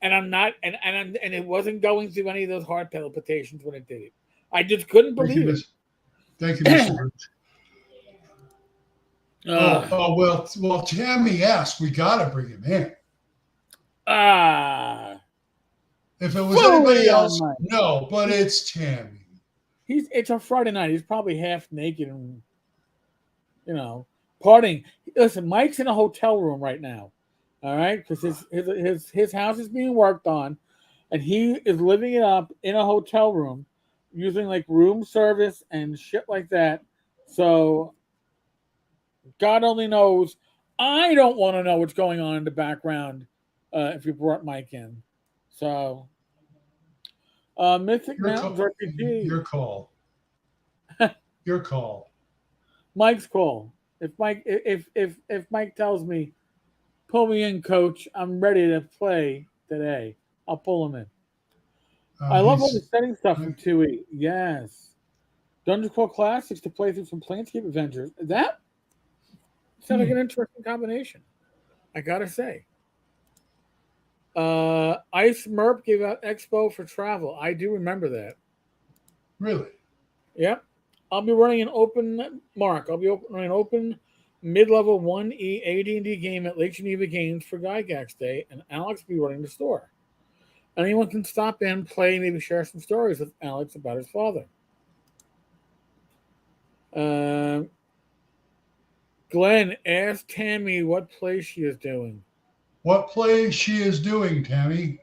and I'm not, and it wasn't going through any of those heart palpitations when it did it. I just couldn't believe it. Thank you, Mr. Well, Tammy asked. We got to bring him in. If it was anybody else, no, but it's Tammy. It's a Friday night. He's probably half naked and, partying. Listen, Mike's in a hotel room right now, all right? Because his house is being worked on, and he is living it up in a hotel room using, like, room service and shit like that. So God only knows. I don't want to know what's going on in the background if you brought Mike in. So, Mythic Mountains RPG. Your call. Your call. Mike's call. If Mike tells me, pull me in, coach, I'm ready to play today, I'll pull him in. I love all the He's setting stuff from 2E. Yes. Dungeon Crawl Classics to play through some Planescape adventures. That sounds like an interesting combination. I gotta say. Ice Merp gave out Expo for travel. I do remember that. really. Yep. I'll be running an open Mark. I'll be running an open mid-level 1E AD&D game at Lake Geneva Games for Gygax Day, and Alex will be running the store. Anyone can stop in, play, maybe share some stories with Alex about his father. Glenn, ask Tammy what play she is doing. What play she is doing, Tammy?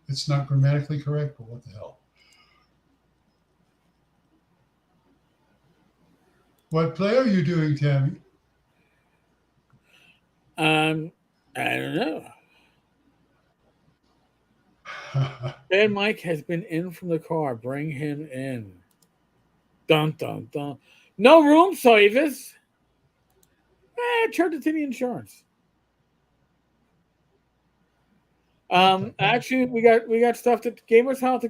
It's not grammatically correct, but what the hell? What play are you doing, Tammy? I don't know. Bad Mike has been in from the car. Bring him in. Dun dun dun. No room service. Charge it to the insurance. Actually, we got stuff that Gamers Health.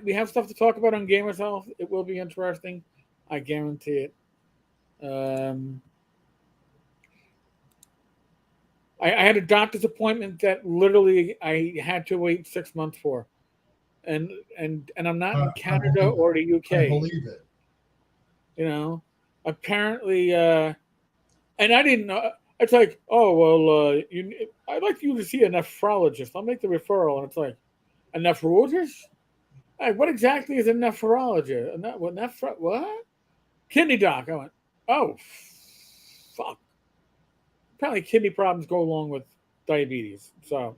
We have stuff to talk about on Gamers Health. It will be interesting. I guarantee it. I had a doctor's appointment that literally I had to wait 6 months for, and I'm not in Canada or the UK. I believe it. You know, apparently, and I didn't know. It's like, oh well, I'd like you to see a nephrologist. I'll make the referral, and it's like, a nephrologist? Hey, what exactly is a nephrologist? What? Kidney doc. I went, oh, fuck. Apparently, kidney problems go along with diabetes. So,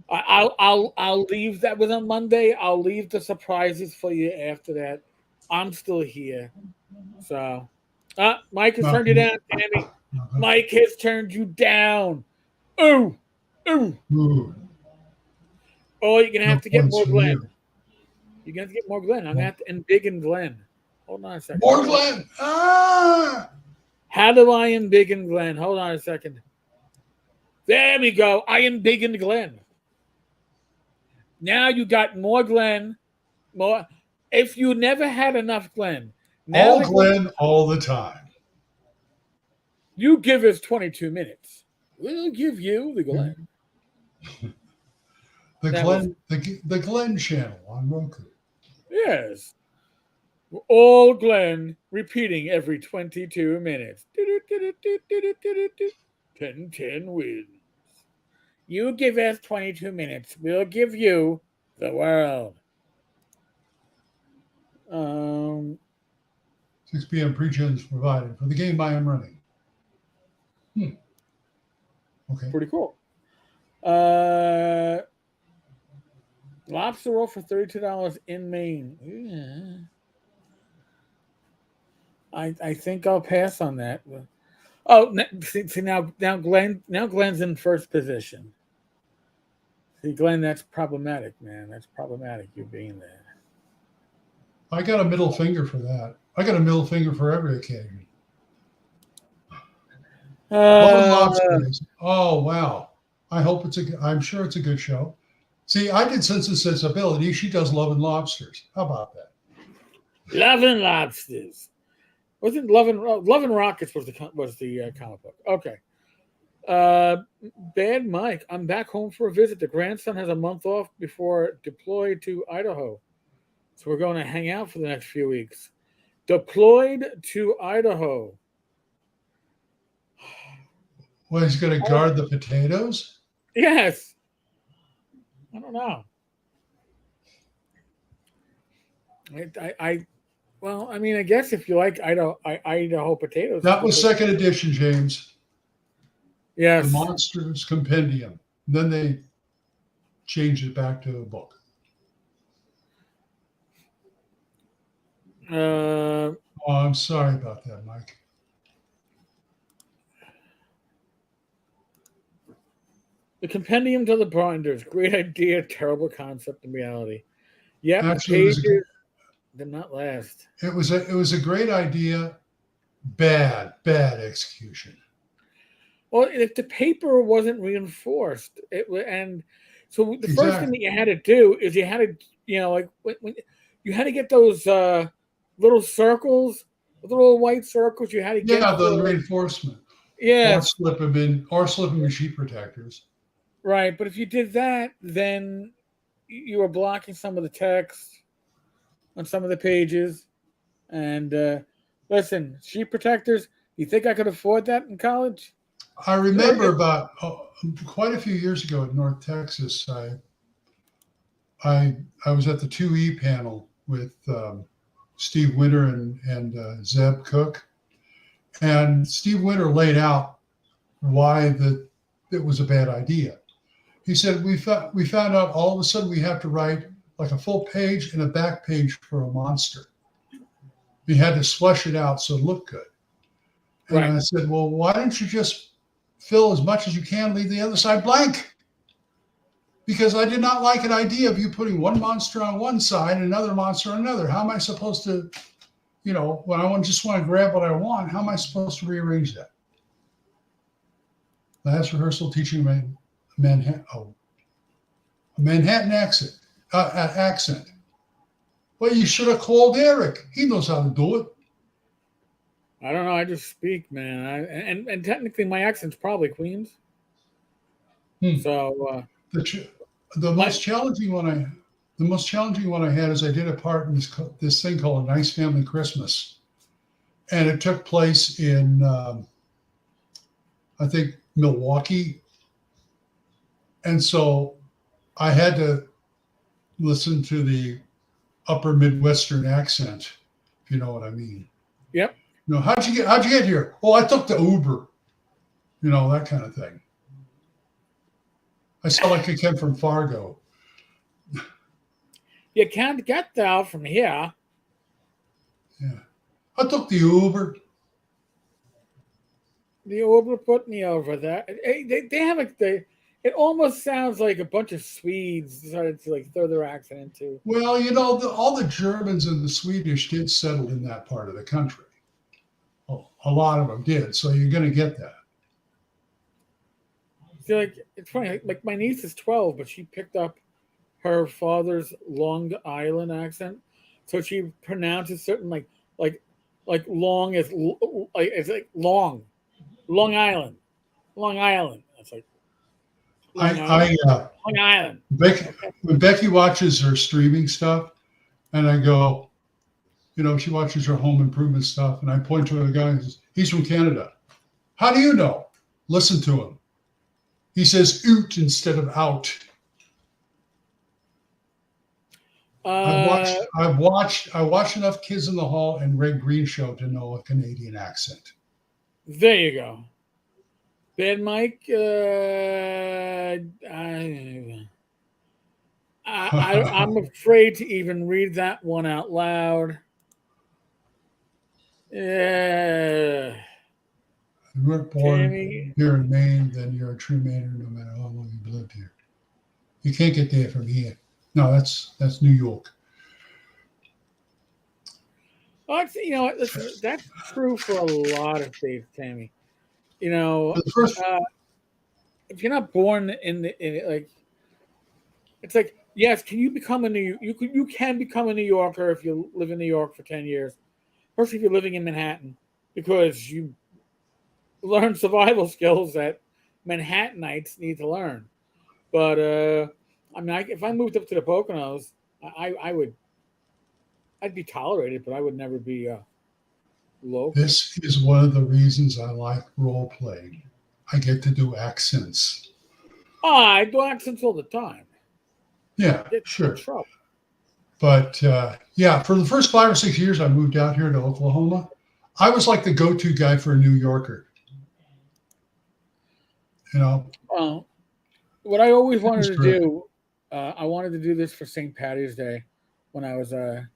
I'll leave that with on Monday. I'll leave the surprises for you after that. I'm still here. So, Mike has turned you down, Tammy. Mike has turned you down. Ooh, ooh. Oh, you're gonna have to get more Glen. You're gonna have to get more Glen. I'm gonna have to embiggen Glen. Hold on a second. More Glen. Ah. How do I embiggen Glen? Hold on a second. There we go. I embiggened Glen. Now you got more Glen. More. If you never had enough Glen, now all Glen all the time. You give us 22 minutes. We'll give you the Glen. the Glen channel on Roku. Yes. All Glen repeating every 22 minutes. 10 wins. You give us 22 minutes. We'll give you the world. 6 p.m. pre-gens provided for the game I am running. Okay. Pretty cool. Lobster roll for $32 in Maine. Yeah. I think I'll pass on that. Oh, see now Glen's in first position. See, Glen, that's problematic, man. That's problematic. You being there. I got a middle finger for that. I got a middle finger for every occasion. Lobsters. Oh wow! I hope I'm sure it's a good show. See, I did Sense and Sensibility. She does Love and Lobsters. How about that? Love and Lobsters. Wasn't Love and Rockets was the comic book? Okay. Bad Mike. I'm back home for a visit. The grandson has a month off before deployed to Idaho, so we're going to hang out for the next few weeks. Deployed to Idaho. Well, he's going to guard the potatoes? Yes. I don't know. Well, I mean, I guess if you like Idaho potatoes. That was second edition, James. Yes. The Monsters Compendium. Then they changed it back to a book. Oh, I'm sorry about that, Mike. The Compendium to the Binders. Great idea, terrible concept in reality. Yep. Actually, Did not last. It was a great idea. Bad execution. Well, if the paper wasn't reinforced, and so the first thing Exactly. that you had to do is you had to, like when you had to get those little circles, the little white circles. You had to get Yeah, for the reinforcement. Or yes, slip them in, or slip them in sheet protectors. right. But if you did that, then you were blocking some of the text on some of the pages. And listen, sheet protectors. You think I could afford that in college? I Sure. remember about quite a few years ago in North Texas, I was at the 2E panel with Steve Winter and Zeb Cook, and Steve Winter laid out why it was a bad idea. He said we found out all of a sudden we have to write like a full page and a back page for a monster. We had to flesh it out so it looked good. And Right. I said, well, why don't you just fill as much as you can, leave the other side blank? Because I did not like an idea of you putting one monster on one side and another monster on another. How am I supposed to, when I just want to grab what I want, how am I supposed to rearrange that? Last rehearsal teaching a Manhattan accent. Well, you should have called Eric. He knows how to do it. I don't know. I just speak, man. And technically, my accent's probably Queens. So The most challenging one I had is I did a part in this thing called A Nice Family Christmas, and it took place in I think Milwaukee, and so I had to listen to the upper Midwestern accent, if you know what I mean. Yep. How'd you get here? Oh, I took the Uber. That kind of thing. I sound like I came from Fargo. You can't get there from here. Yeah. I took the Uber. The Uber put me over there. They have it almost sounds like a bunch of Swedes decided to throw their accent into. Well, all the Germans and the Swedish did settle in that part of the country. Well, a lot of them did, so you're going to get that. See, it's funny. Like my niece is 12, but she picked up her father's Long Island accent, so she pronounces certain like long as it's like long, Long Island, Long Island. It's like Long Island, Long Island. When Becky watches her streaming stuff, and I go, she watches her home improvement stuff, and I point to a guy and says, he's from Canada. How do you know? Listen to him. He says oot instead of out. I watched enough Kids in the Hall and Red Green Show to know a Canadian accent. There you go. Bad Mike. I'm afraid to even read that one out loud. If you weren't born here in Maine, then you're a true Mainer no matter how long you've lived here. You can't get there from here. No, that's New York. Well, that's true for a lot of states, Tammy. If you're not born it's like yes, can you become you can become a New Yorker if you live in New York for 10 years, especially if you're living in Manhattan, because you learn survival skills that Manhattanites need to learn. But if I moved up to the Poconos, I'd be tolerated, but I would never be local. This is one of the reasons I like role playing. I get to do accents. I do accents all the time. Yeah, sure. But for the first 5 or 6 years I moved out here to Oklahoma, I was like the go-to guy for a New Yorker. What I always wanted to do, I wanted to do this for St. Patty's Day when I was a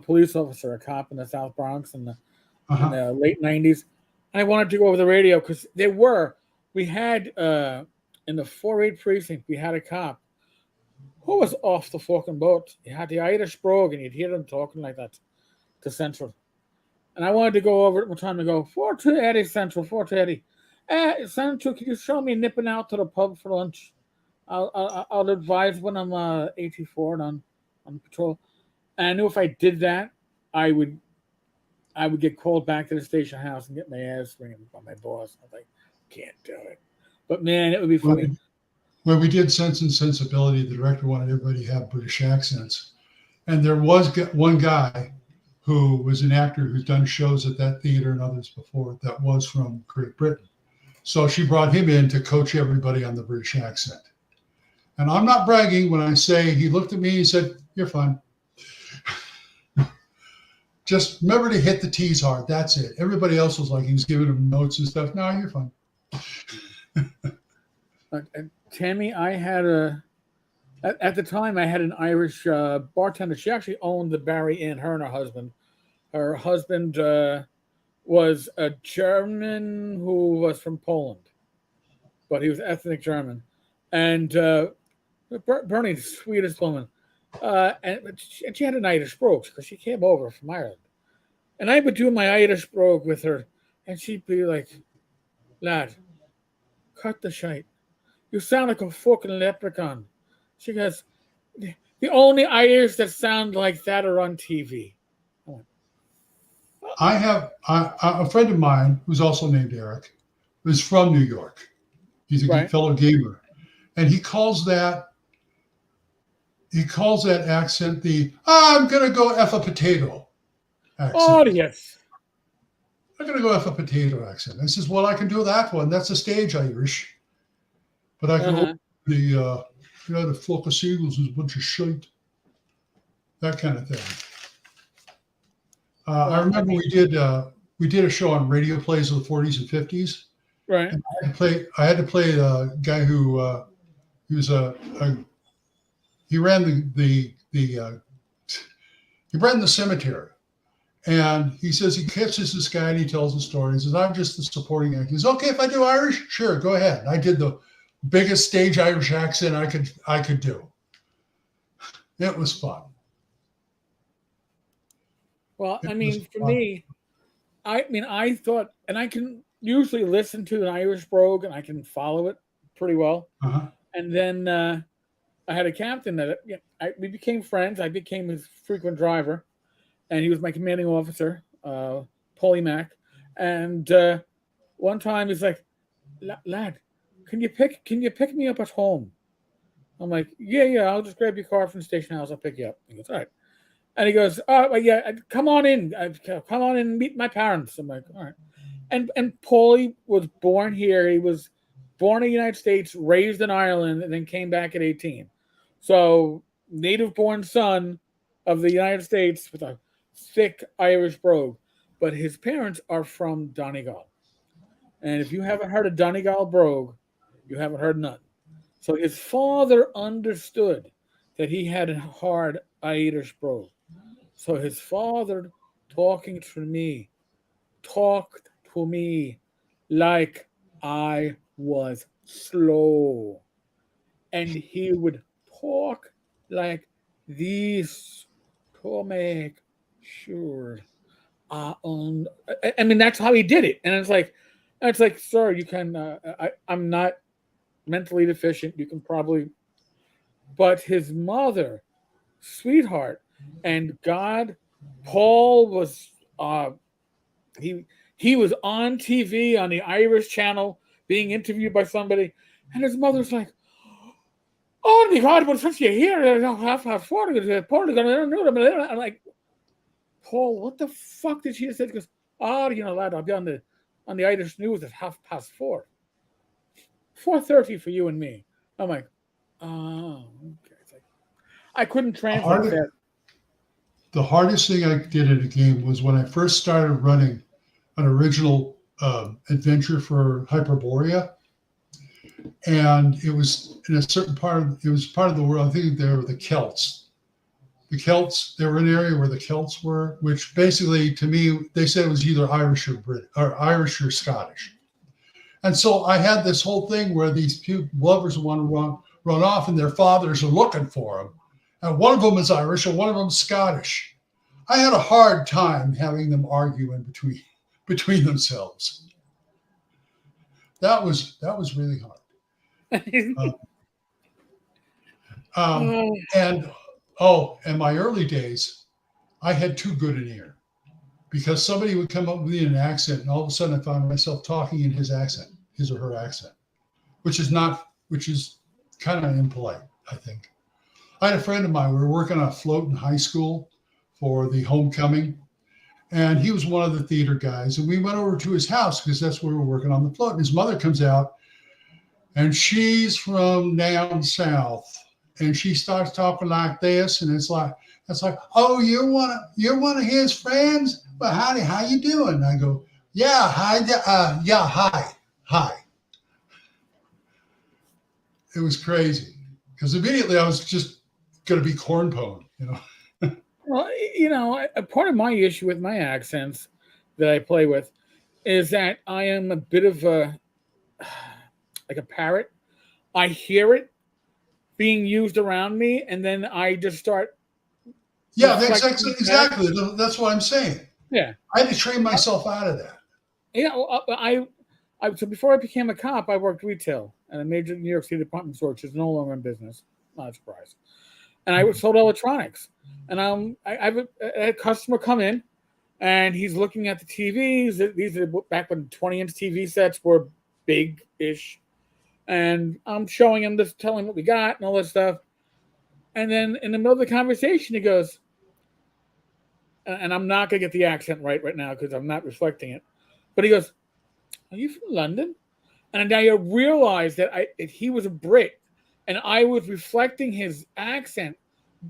police officer, a cop in the South Bronx in the late 90s. And I wanted to go over the radio because we had in the 4-8 precinct, we had a cop who was off the fucking boat. He had the Irish brogue, and you'd hear him talking like that to Central. And I wanted to go over it one time and go, 4-2 Central, 4-2 Central, can you show me nipping out to the pub for lunch? I'll advise when I'm 84 and on patrol. And I knew if I did that, I would get called back to the station house and get my ass ringing by my boss. I was like, can't do it. But man, it would be funny. When we did Sense and Sensibility, the director wanted everybody to have British accents. And there was one guy who was an actor who's done shows at that theater and others before that was from Great Britain. So she brought him in to coach everybody on the British accent. And I'm not bragging when I say he looked at me and said, "You're fine. Just remember to hit the T's hard. That's it." Everybody else was like, he was giving him notes and stuff. "No, you're fine." Tammy, I had at the time I had an Irish bartender. She actually owned the Barry Inn, her and her husband. Her husband was a German who was from Poland, but he was ethnic German. And Bernie, the sweetest woman. And she had an Irish brogue because she came over from Ireland. And I would do my Irish brogue with her, and she'd be like, "Lad, cut the shite. You sound like a fucking leprechaun." She goes, "The only Irish that sound like that are on TV." I have a friend of mine who's also named Eric, who's from New York. He's a fellow gamer. And he calls that accent the "I'm gonna go F a potato" accent. Oh yes. I'm gonna go F a potato accent. I says, "Well, I can do that one. That's a stage Irish. But I can the flock of seagulls is a bunch of shite." That kind of thing. I remember we did a show on radio plays of the 40s and 50s. Right. And I had to play a guy who he was he ran he ran the cemetery, and he says he catches this guy and he tells the story. He says, "I'm just the supporting actor." He says, "Okay, if I do Irish, sure, go ahead." And I did the biggest stage Irish accent I could do. It was fun. Well, I mean, for me, I thought, and I can usually listen to an Irish brogue and I can follow it pretty well. Uh-huh. And then I had a captain that we became friends. I became his frequent driver, and he was my commanding officer, Paulie Mack. And one time he's like, "Lad, can you pick me up at home?" I'm like, yeah, I'll just grab your car from the station house. I'll pick you up. He goes, "All right." And he goes, "Oh, well, yeah, come on in. Come on in and meet my parents." I'm like, "All right." And Paulie was born here. He was born in the United States, raised in Ireland, and then came back at 18. So native-born son of the United States with a thick Irish brogue. But his parents are from Donegal. And if you haven't heard of Donegal brogue, you haven't heard nothing. So his father understood that he had a hard Irish brogue. So his father talked to me like I was slow. And he would talk like this to make sure. I mean, that's how he did it. And it's like, "Sir, you can, I'm not mentally deficient. You can probably," but his mother, sweetheart, and God, Paul was, he was on TV on the Irish channel being interviewed by somebody, and his mother's like, "Oh my God, but since you're here, I'm like, "Paul, what the fuck did she just say?" He goes, "Oh, lad, I'll be on the Irish news at 4:30. 4:30 for you and me." I'm like, "Oh, okay." It's like, I couldn't translate that. The hardest thing I did at a game was when I first started running an original adventure for Hyperborea. And it was in a certain part of the world. I think they were the Celts. The Celts, they were in an area where the Celts were, which basically, to me, they said it was either Irish or British, or Irish or Scottish. And so I had this whole thing where these two lovers of one run off, and their fathers are looking for them. And one of them is Irish and one of them is Scottish. I had a hard time having them argue in between themselves. That was really hard. And in my early days, I had too good an ear because somebody would come up with me in an accent, and all of a sudden I found myself talking in his accent, his or her accent, which is kind of impolite, I think. I had a friend of mine. We were working on a float in high school for the homecoming, and he was one of the theater guys. And we went over to his house because that's where we were working on the float. And his mother comes out, and she's from down south, and she starts talking like this, and it's like, oh, you're one of his friends? Well, howdy, how you doing? And I go, yeah, hi, hi. It was crazy because immediately I was just going to be cornpone, Well, a part of my issue with my accents that I play with is that I am a bit of like a parrot. I hear it being used around me, and then I just start. Yeah, exactly. That's what I'm saying. Yeah, I had to train myself out of that. Yeah, so before I became a cop, I worked retail at a major New York City department store, which is no longer in business. Not a surprise. And I sold electronics. And I had a customer come in, and he's looking at the TVs. These are back when 20-inch TV sets were big-ish. And I'm showing him this, telling him what we got and all this stuff. And then in the middle of the conversation, he goes, and I'm not going to get the accent right now because I'm not reflecting it. But he goes, are you from London? And I realized that he was a Brit, and I was reflecting his accent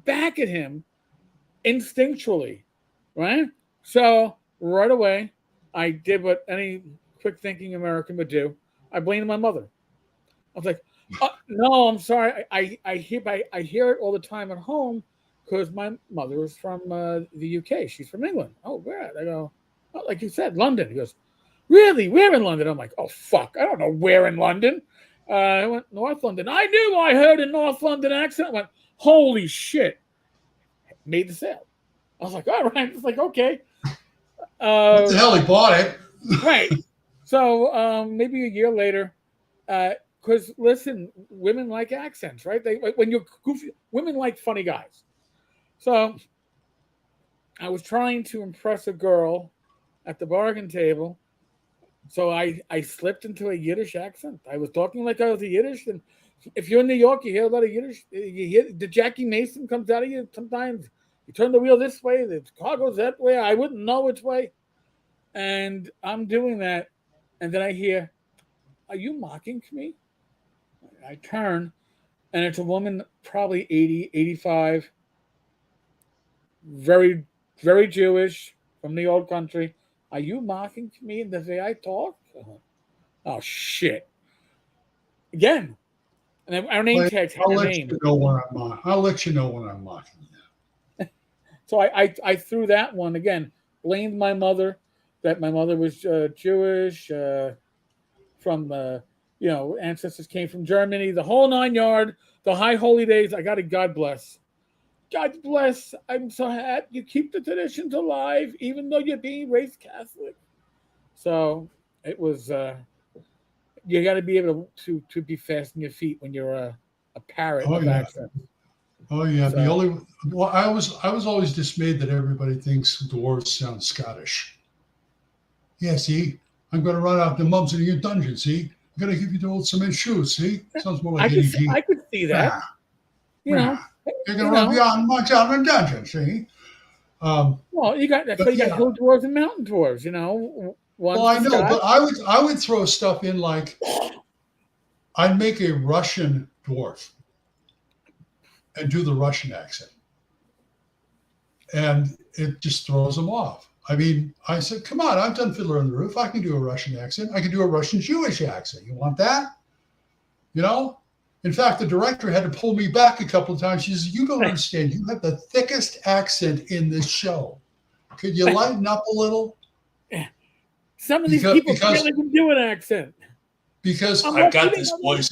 back at him instinctually, right? So right away, I did what any quick-thinking American would do. I blamed my mother. I was like, no, I'm sorry. I hear it all the time at home because my mother is from the UK. She's from England. Oh, where? I go, oh, like you said, London. He goes, really? Where in London? I'm like, oh, fuck. I don't know where in London. I went, North London. I knew I heard a North London accent. I went, holy shit. Made the sale. I was like, all right. It's like, okay. What the hell? He bought it. Right. So maybe a year later, because listen, women like accents, right? When you're goofy, women like funny guys. So I was trying to impress a girl at the bargain table. So I slipped into a Yiddish accent. I was talking like I was a Yiddish. And if you're in New York, you hear a lot of Yiddish. You hear the Jackie Mason comes out of you sometimes. You turn the wheel this way, the car goes that way. I wouldn't know which way. And I'm doing that. And then I hear, are you mocking me? I turn, and it's a woman, probably 80, 85, very, very Jewish, from the old country. Are you mocking me in the way I talk? Oh, shit. Again. And our name tags have her name. I'll let you know when I'm mocking you. So I threw that one again. Blamed my mother, that my mother was Jewish, from ancestors came from Germany, the whole 9 yard, the high holy days. I got to God bless. God bless. I'm so happy you keep the traditions alive, even though you're being raised Catholic. So it was. You got to be able to be fast on your feet when you're a parrot of accent. Oh yeah. So, I was always dismayed that everybody thinks dwarves sound Scottish. Yeah, see, I'm going to run out the mums in your dungeon. See, I'm going to give you the old cement shoes. See, sounds more like I could see that. You're going to run beyond my job in dungeon. See. Well, you got hill dwarves and mountain dwarves. Well, I know, but I would throw stuff in like I'd make a Russian dwarf and do the Russian accent, and it just throws them off. I mean, I said, come on, I've done Fiddler on the Roof. I can do a Russian accent. I can do a Russian Jewish accent. You want that? In fact, the director had to pull me back a couple of times. She says, you don't understand. You have the thickest accent in this show. Could you lighten up a little? Some of these people really can do an accent. Because I've got this voice.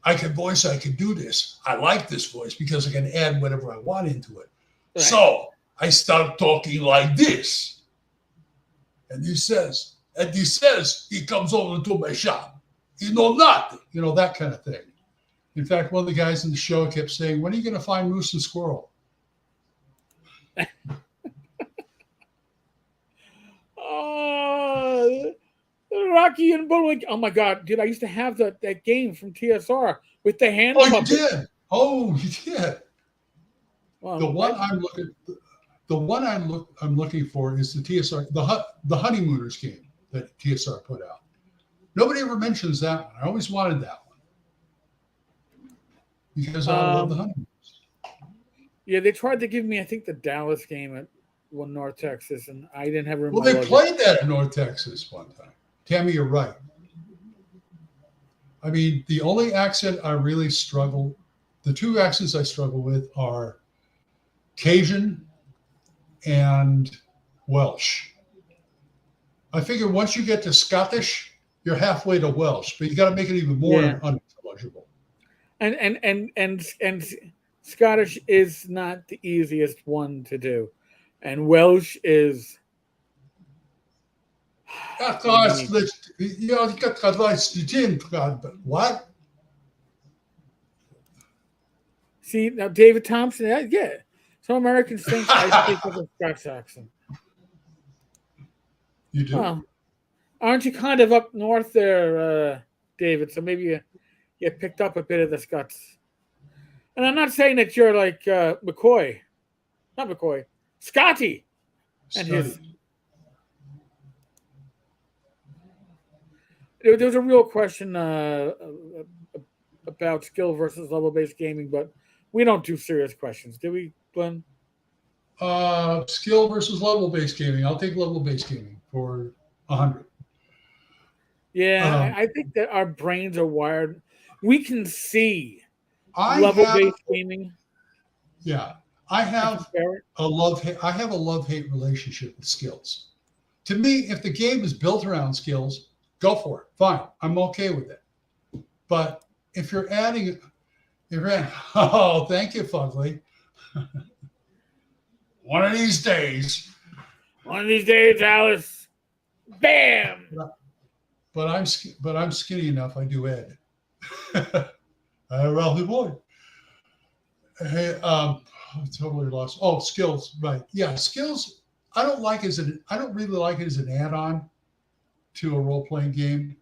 I can do this. I like this voice because I can add whatever I want into it. Right. So I start talking like this. And he says, he comes over to my shop. You know nothing. You know, that kind of thing. In fact, one of the guys in the show kept saying, when are you going to find Moose and Squirrel? Rocky and Bullwinkle. Oh my God, dude! I used to have that game from TSR with the hand. Oh, puppet. you did. Oh, you did. Well, the one I'm looking for is the TSR, the Honeymooners game that TSR put out. Nobody ever mentions that one. I always wanted that one because I love the Honeymooners. Yeah, they tried to give me, I think, the Dallas game at North Texas, and I didn't have room. Well, they played that in North Texas one time. Tammy, you're right. I mean, the only accent I really struggle, the two accents I struggle with are Cajun and Welsh. I figure once you get to Scottish, you're halfway to Welsh, but you got to make it even more unintelligible. And Scottish is not the easiest one to do, and Welsh is. What? See, now David Thompson, yeah. Some Americans think I speak with a Scots accent. You do? Well, aren't you kind of up north there, David? So maybe you picked up a bit of the Scots. And I'm not saying that you're like McCoy. Not McCoy. Scotty. And his... There was a real question about skill versus level-based gaming, but we don't do serious questions, do we, Glenn? Skill versus level-based gaming. I'll take level-based gaming for 100. Yeah, I think that our brains are wired. We can see level-based gaming. Yeah, I have a love-hate relationship with skills. To me, if the game is built around skills, go for it. Fine. I'm okay with it. But if you're adding, oh, thank you, Fugly. One of these days, Alice. Bam. But I'm skinny enough. I do add it. Ralphie boy. Hey, totally lost. Oh, skills. Right. Yeah, skills. I don't really like it as an add-on to a role-playing game,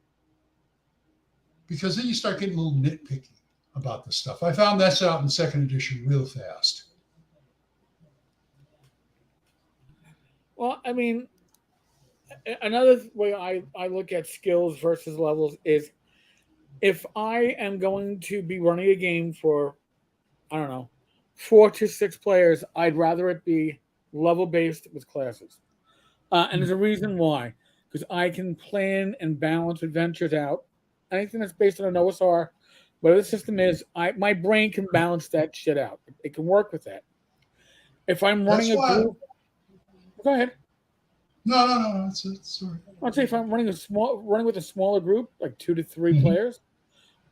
because then you start getting a little nitpicky about the stuff. I found that's out in second edition real fast. Well, I mean, another way I look at skills versus levels is if I am going to be running a game for, I don't know, 4 to 6 players, I'd rather it be level-based with classes. And there's a reason why. Because I can plan and balance adventures out. Anything that's based on an OSR, whatever the system is, my brain can balance that shit out. It can work with that. If I'm running group, go ahead. No. It's sorry. I'd say if I'm running with a smaller group, like 2 to 3 players,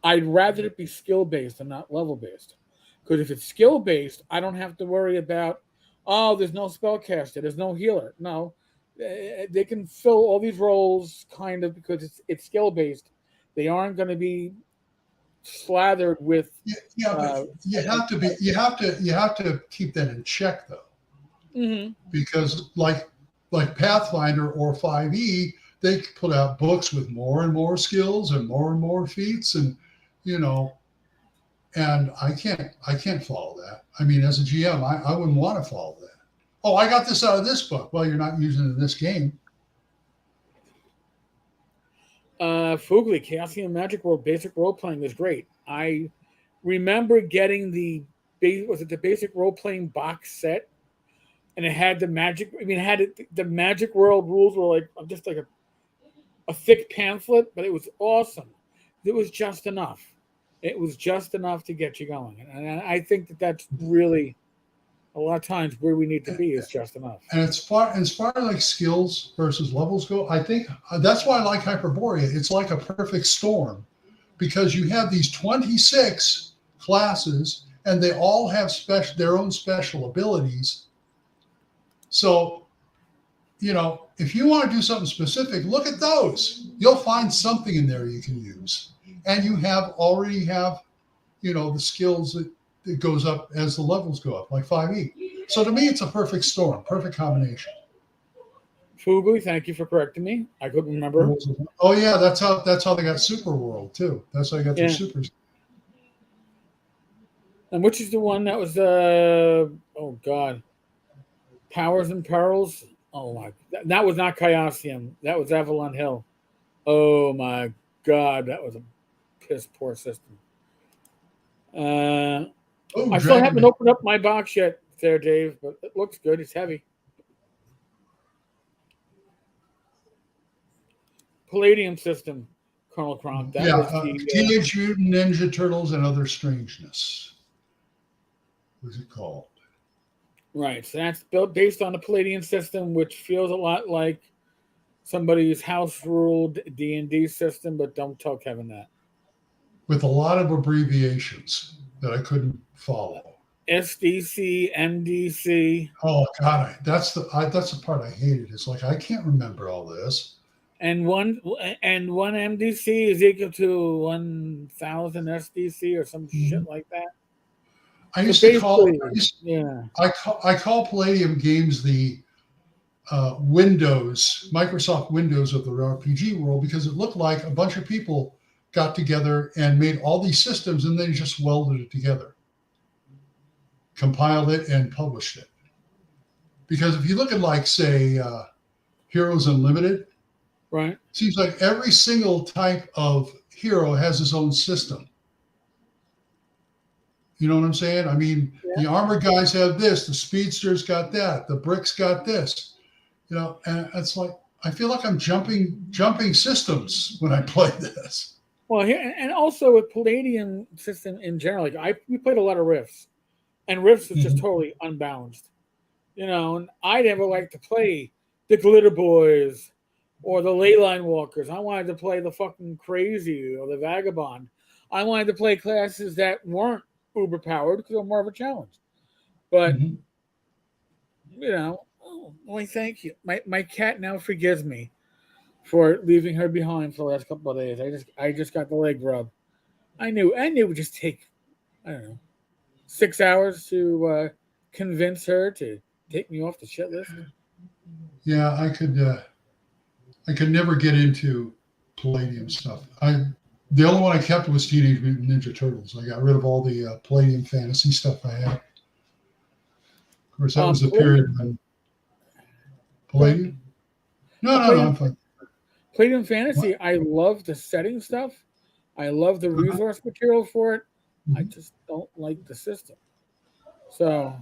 I'd rather it be skill based and not level based. Because if it's skill based, I don't have to worry about, there's no spellcaster, there's no healer. No. They can fill all these roles kind of because it's skill based. They aren't going to be slathered with. But you have to keep that in check though, because like Pathfinder or 5e, they put out books with more and more skills and more feats, and and I can't follow that. I mean, as a GM, I wouldn't want to follow that. Oh, I got this out of this book. Well, you're not using it in this game. Fugly, Chaosium Magic World basic role playing is great. I remember getting the basic role playing box set, and it had the magic. I mean, the Magic World rules were like just like a thick pamphlet, but it was awesome. It was just enough. It was just enough to get you going, and I think that's really. A lot of times where we need to be is just enough. And as far as like skills versus levels go, I think that's why I like Hyperborea. It's like a perfect storm because you have these 26 classes and they all have their own special abilities. So, if you want to do something specific, look at those. You'll find something in there you can use. And you already have, the skills that goes up as the levels go up, like 5e. So to me, it's a perfect storm, perfect combination. Fugu, thank you for correcting me. I couldn't remember. Oh yeah, that's how they got Super World too. That's how they got their supers. And which is the one that was oh God, Powers and Perils? Oh my, that was not Chaosium. That was Avalon Hill. Oh my God, that was a piss poor system. I still haven't opened up my box yet, there, Dave, but it looks good. It's heavy. Palladium system, Colonel Kronk. That was the Teenage Mutant Ninja Turtles and Other Strangeness. What's it called? Right. So that's built based on the Palladium system, which feels a lot like somebody's house-ruled D&D system, but don't tell Kevin that. With a lot of abbreviations that I couldn't follow. SDC, MDC. Oh God, that's the part I hated. It's like I can't remember all this. And one MDC is equal to 1,000 SDC or some shit like that. I used to call I call Palladium games the Windows, Microsoft Windows of the RPG world, because it looked like a bunch of people got together and made all these systems and they just welded it together, compiled it and published it. Because if you look at like, say, Heroes Unlimited, right? It seems like every single type of hero has his own system. You know what I'm saying? I mean, the armor guys have this, the speedsters got that, the bricks got this. And it's like I feel like I'm jumping systems when I play this. Well, here and also with Palladium system in general, like we played a lot of Rifts, and Rifts was just totally unbalanced. And I never liked to play the Glitter Boys or the Leyline Walkers. I wanted to play the fucking Crazy or the Vagabond. I wanted to play classes that weren't uber powered because they're more of a challenge. But boy, thank you. My cat now forgives me for leaving her behind for the last couple of days. I just got the leg rub. I knew it would just take, I don't know, 6 hours to convince her to take me off the shit list. Yeah, I could never get into Palladium stuff. The only one I kept was Teenage Mutant Ninja Turtles. I got rid of all the Palladium fantasy stuff I had. Of course, that was the period when Palladium. No, I'm fine. Palladium Fantasy, what? I love the setting stuff. I love the resource material for it. I just don't like the system. So,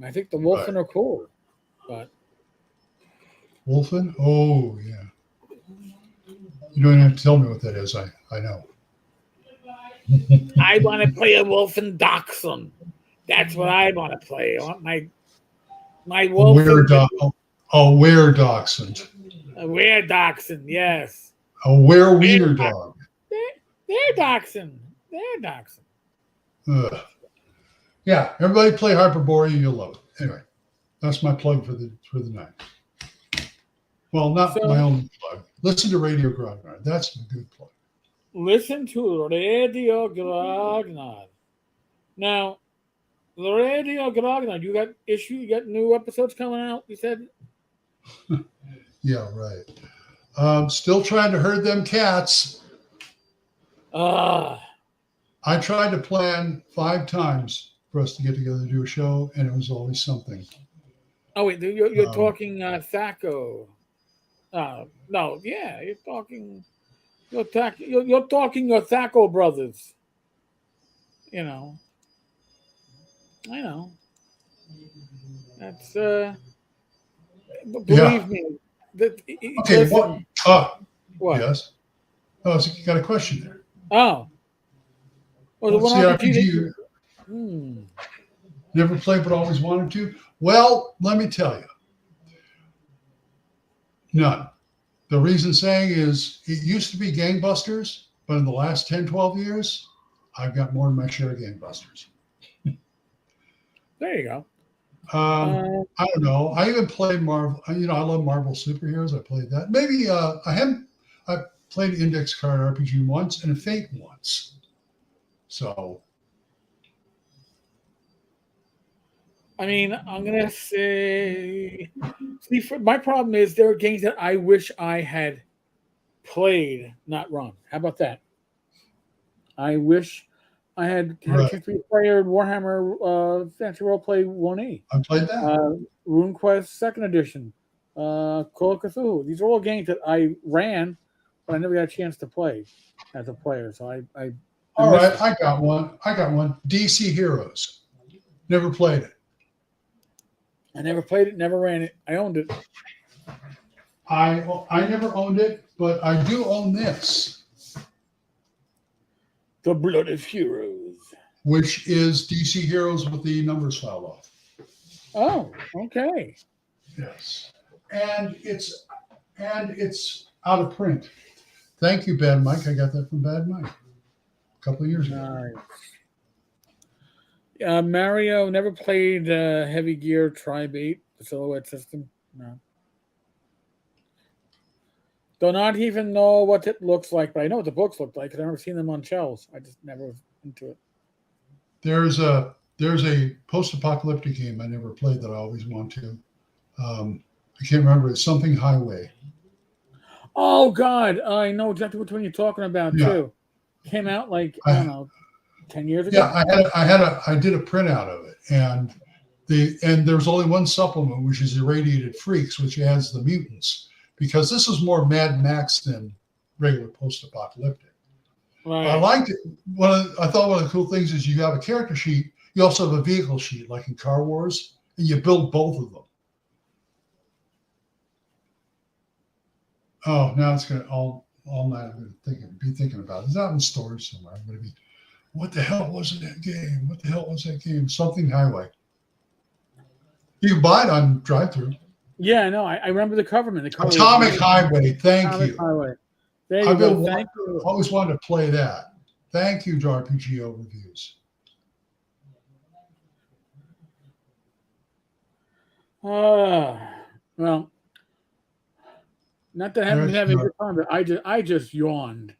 I think the Wolfen are cool, but Wolfen? Oh yeah. You don't have to tell me what that is. I know. I want to play a Wolfen Dachshund. That's what I want to play. I want my Wolfen. A were-dachshund. A were-dachshund, yes. A were-wiener dog. They're dachshund. They're dachshund. Yeah, everybody play Hyperborea. You'll love it. Anyway, that's my plug for the night. Well, not my own plug. Listen to Radio Grognard. That's a good plug. Listen to Radio Grognard. Now, the Radio Grognard, you got new episodes coming out, you said? Yeah, right. Still trying to herd them cats. I tried to plan 5 times for us to get together to do a show, and it was always something. Oh, wait, you're talking Thaco. No, yeah, you're talking your Thaco brothers. I know. That's believe me. Okay, listen, what? Yes. Oh, so you got a question there. Oh. Well, the What's one the RPG you never played but always wanted to? Well, let me tell you. None. The reason saying is it used to be gangbusters, but in the last 10, 12 years, I've got more than my share of gangbusters. There you go. I don't know. I even played Marvel. I love Marvel superheroes. I played that. Maybe I played Index Card RPG once and Fate once. So. I mean, I'm gonna say. See, my problem is there are games that I wish I had played, not run. How about that? I wish I had a Right. chance to play Warhammer Fantasy Roleplay 1E. I played that. RuneQuest Second Edition, Call of Cthulhu. These are all games that I ran, but I never got a chance to play as a player. So I all right, I got one. DC Heroes. Never played it. I never played it, never ran it. I owned it. I never owned it, but I do own this. The Blood of Heroes. Which is DC Heroes with the numbers filed off. Oh, okay. Yes. And it's out of print. Thank you, Bad Mike. I got that from Bad Mike a couple of years ago. Nice. Mario, never played Heavy Gear Tribe 8, the Silhouette system. No. Do not even know what it looks like, but I know what the books look like because I've never seen them on shelves. I just never was into it. There's a post-apocalyptic game I never played that I always want to. I can't remember. It's something Highway. Oh God, I know exactly which one you're talking about too. Came out like I don't know, 10 years ago. Yeah, I did a printout of it, and there's only one supplement, which is Irradiated Freaks, which adds the mutants, because this is more Mad Max than regular post-apocalyptic. Right. I liked it. I thought one of the cool things is you have a character sheet. You also have a vehicle sheet, like in Car Wars, and you build both of them. Oh, now it's going to all night. I'm going to be thinking about it. It's out in storage somewhere. I'm going to be, what the hell was that game? What the hell was that game? Something Highway. You can buy it on drive-thru. Yeah, I know. I remember the cover. Atomic Highway. Thank you. Highway. There you go. Thank you. Always wanted to play that. Thank you, RPG Overviews. Well, not that I haven't been having a good time, but I just yawned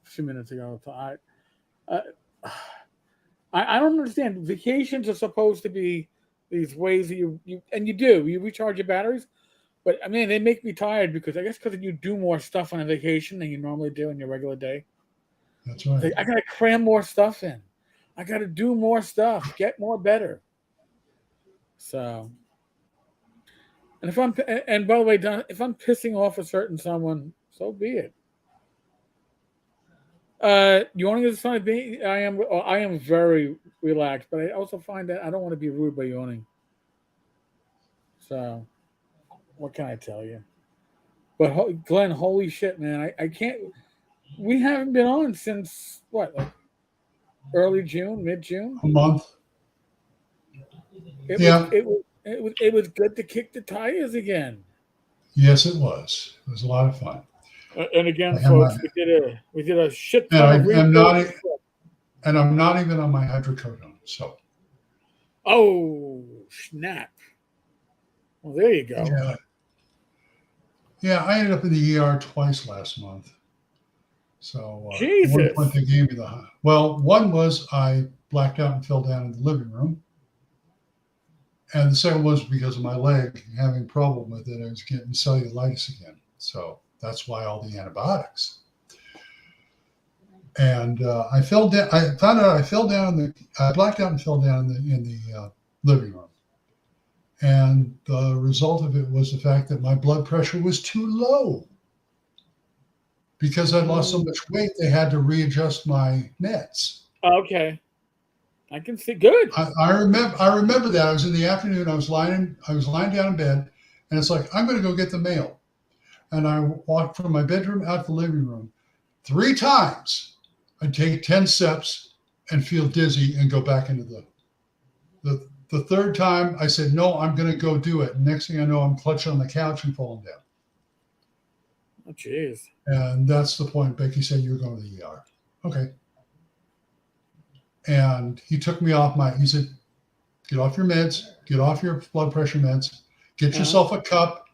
a few minutes ago. So I don't understand. Vacations are supposed to be these ways that you recharge your batteries, but I mean they make me tired because I guess because you do more stuff on a vacation than you normally do in your regular day. That's right. Like, I gotta cram more stuff in. I gotta do more stuff, get more better. So, and by the way, Don, if I'm pissing off a certain someone, so be it. Yawning is fine. I am very relaxed, but I also find that I don't want to be rude by yawning. So, what can I tell you? But Glenn, holy shit, man! I can't. We haven't been on since what, like early June, mid June. A month. It was good to kick the tires again. Yes, it was. It was a lot of fun. And again, folks, we did a shit ton of and I'm not even on my hydrocodone. So. Oh snap! Well, there you go. Yeah, I ended up in the ER twice last month. So Jesus. At one point they gave me one was I blacked out and fell down in the living room. And the second was because of my leg having a problem with it. I was getting cellulitis again. So that's why all the antibiotics. And I fell down. I found out I fell down. I blacked out and fell down in the living room. And the result of it was the fact that my blood pressure was too low. Because I'd lost so much weight, they had to readjust my meds. Okay. I can see. Good. I remember that. I was in the afternoon. I was lying down in bed, and it's like, I'm going to go get the mail. And I walked from my bedroom out to the living room 3 times. I'd take 10 steps and feel dizzy and go back into the third time. I said, no, I'm going to go do it. And next thing I know, I'm clutching on the couch and falling down. Oh, jeez. And that's the point. Becky said, you're going to the ER. Okay. And he took me off he said, get off your meds, get off your blood pressure meds, get yourself a cup,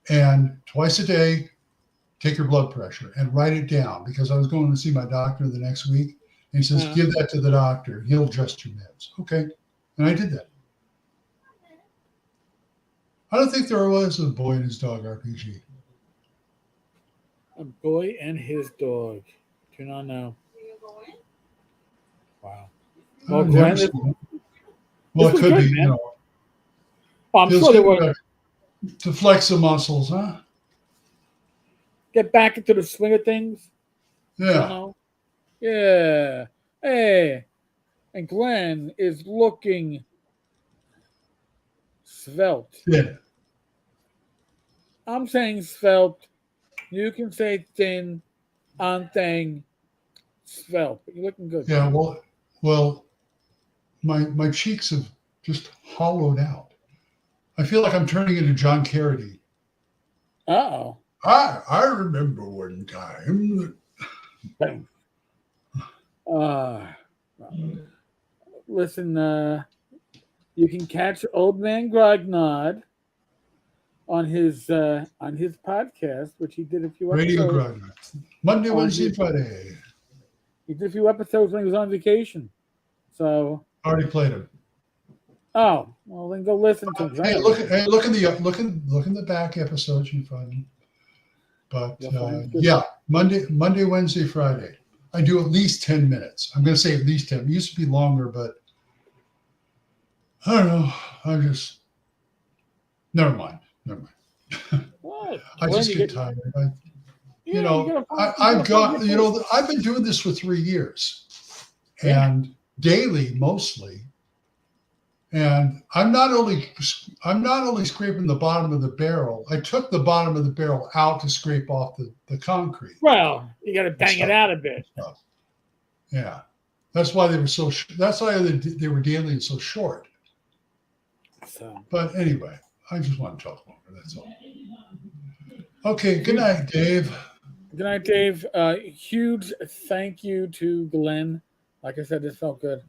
and twice a day, take your blood pressure and write it down, because I was going to see my doctor the next week. And he says, give that to the doctor. He'll adjust your meds. Okay. And I did that. I don't think there was a boy and his dog RPG. A boy and his dog. Do not know. Wow. Well, Glenn, it could be, man. I'm feels sure they good were. To flex the muscles, huh? Get back into the swing of things. Yeah. You know? Yeah. Hey. And Glenn is looking svelte. Yeah. I'm saying svelte. You can say thin. I'm saying svelte. But you're looking good. Yeah, well, my cheeks have just hollowed out. I feel like I'm turning into John Carradine. Uh-oh. I remember one time. Listen, you can catch Old Man Grognard on his podcast, which he did a few episodes. Radio Grognard. Monday, Wednesday, Friday. He did a few episodes when he was on vacation. So already played him. Oh, well then go listen to him. Hey, look in the back episodes, you find him. But yeah, Monday, Wednesday, Friday. I do at least 10 minutes. I'm going to say at least 10. It used to be longer, but I don't know. Never mind. What? I just get tired. I've been doing this for 3 years, and daily mostly. And I'm not only scraping the bottom of the barrel. I took the bottom of the barrel out to scrape off the concrete. Well, you got to bang it out a bit. Yeah, that's why they were so. That's why they were daily so short. So. But anyway, I just want to talk longer. That's all. Okay. Good night, Dave. Good night, Dave. Huge thank you to Glen. Like I said, this felt good.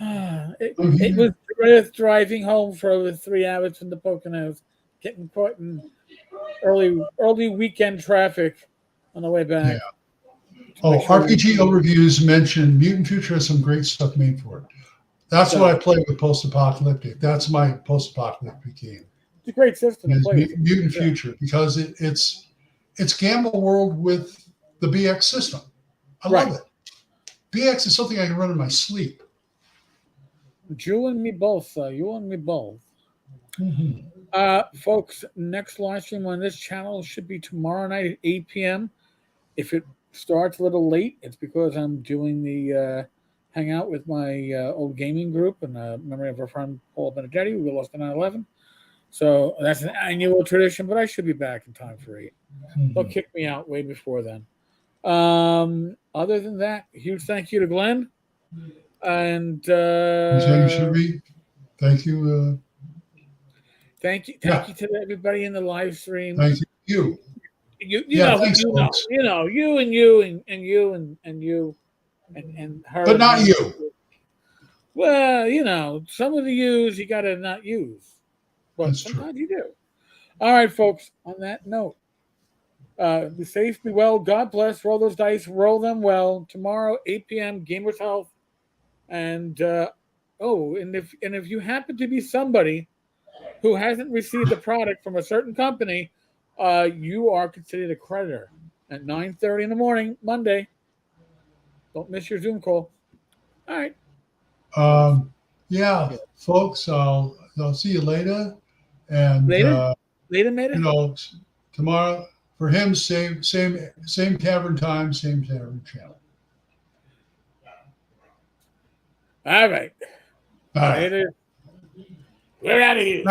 It was worth driving home for over 3 hours from the Poconos, getting caught in early weekend traffic on the way back. Yeah. RPG Overviews mentioned Mutant Future has some great stuff made for it. That's what I play with post-apocalyptic. That's my post-apocalyptic game. It's a great system to play. Mutant Future, because it's Gamble World with the BX system. I love it. BX is something I can run in my sleep. You and me both. Mm-hmm. Folks, next live stream on this channel should be tomorrow night at 8 p.m. If it starts a little late, it's because I'm doing the hangout with my old gaming group in memory of our friend Paul Benedetti, who we lost in 9/11. So that's an annual tradition, but I should be back in time for 8. Mm-hmm. They'll kick me out way before then. Other than that, huge thank you to Glen. And thank you. Thank you to everybody in the live stream. Thank you. You know you and her. But not you. Well, some of the yous you gotta not use. But that's sometimes true. you do. All right, folks, on that note. Be safe, be well, God bless, roll those dice, roll them well. Tomorrow, 8 p.m., Gamers Health. And if you happen to be somebody who hasn't received a product from a certain company, you are considered a creditor at 9:30 in the morning, Monday. Don't miss your Zoom call. All right. Folks, I'll see you later. And later. Tomorrow for him, same tavern time, same tavern channel. All right. Later. We're out of here.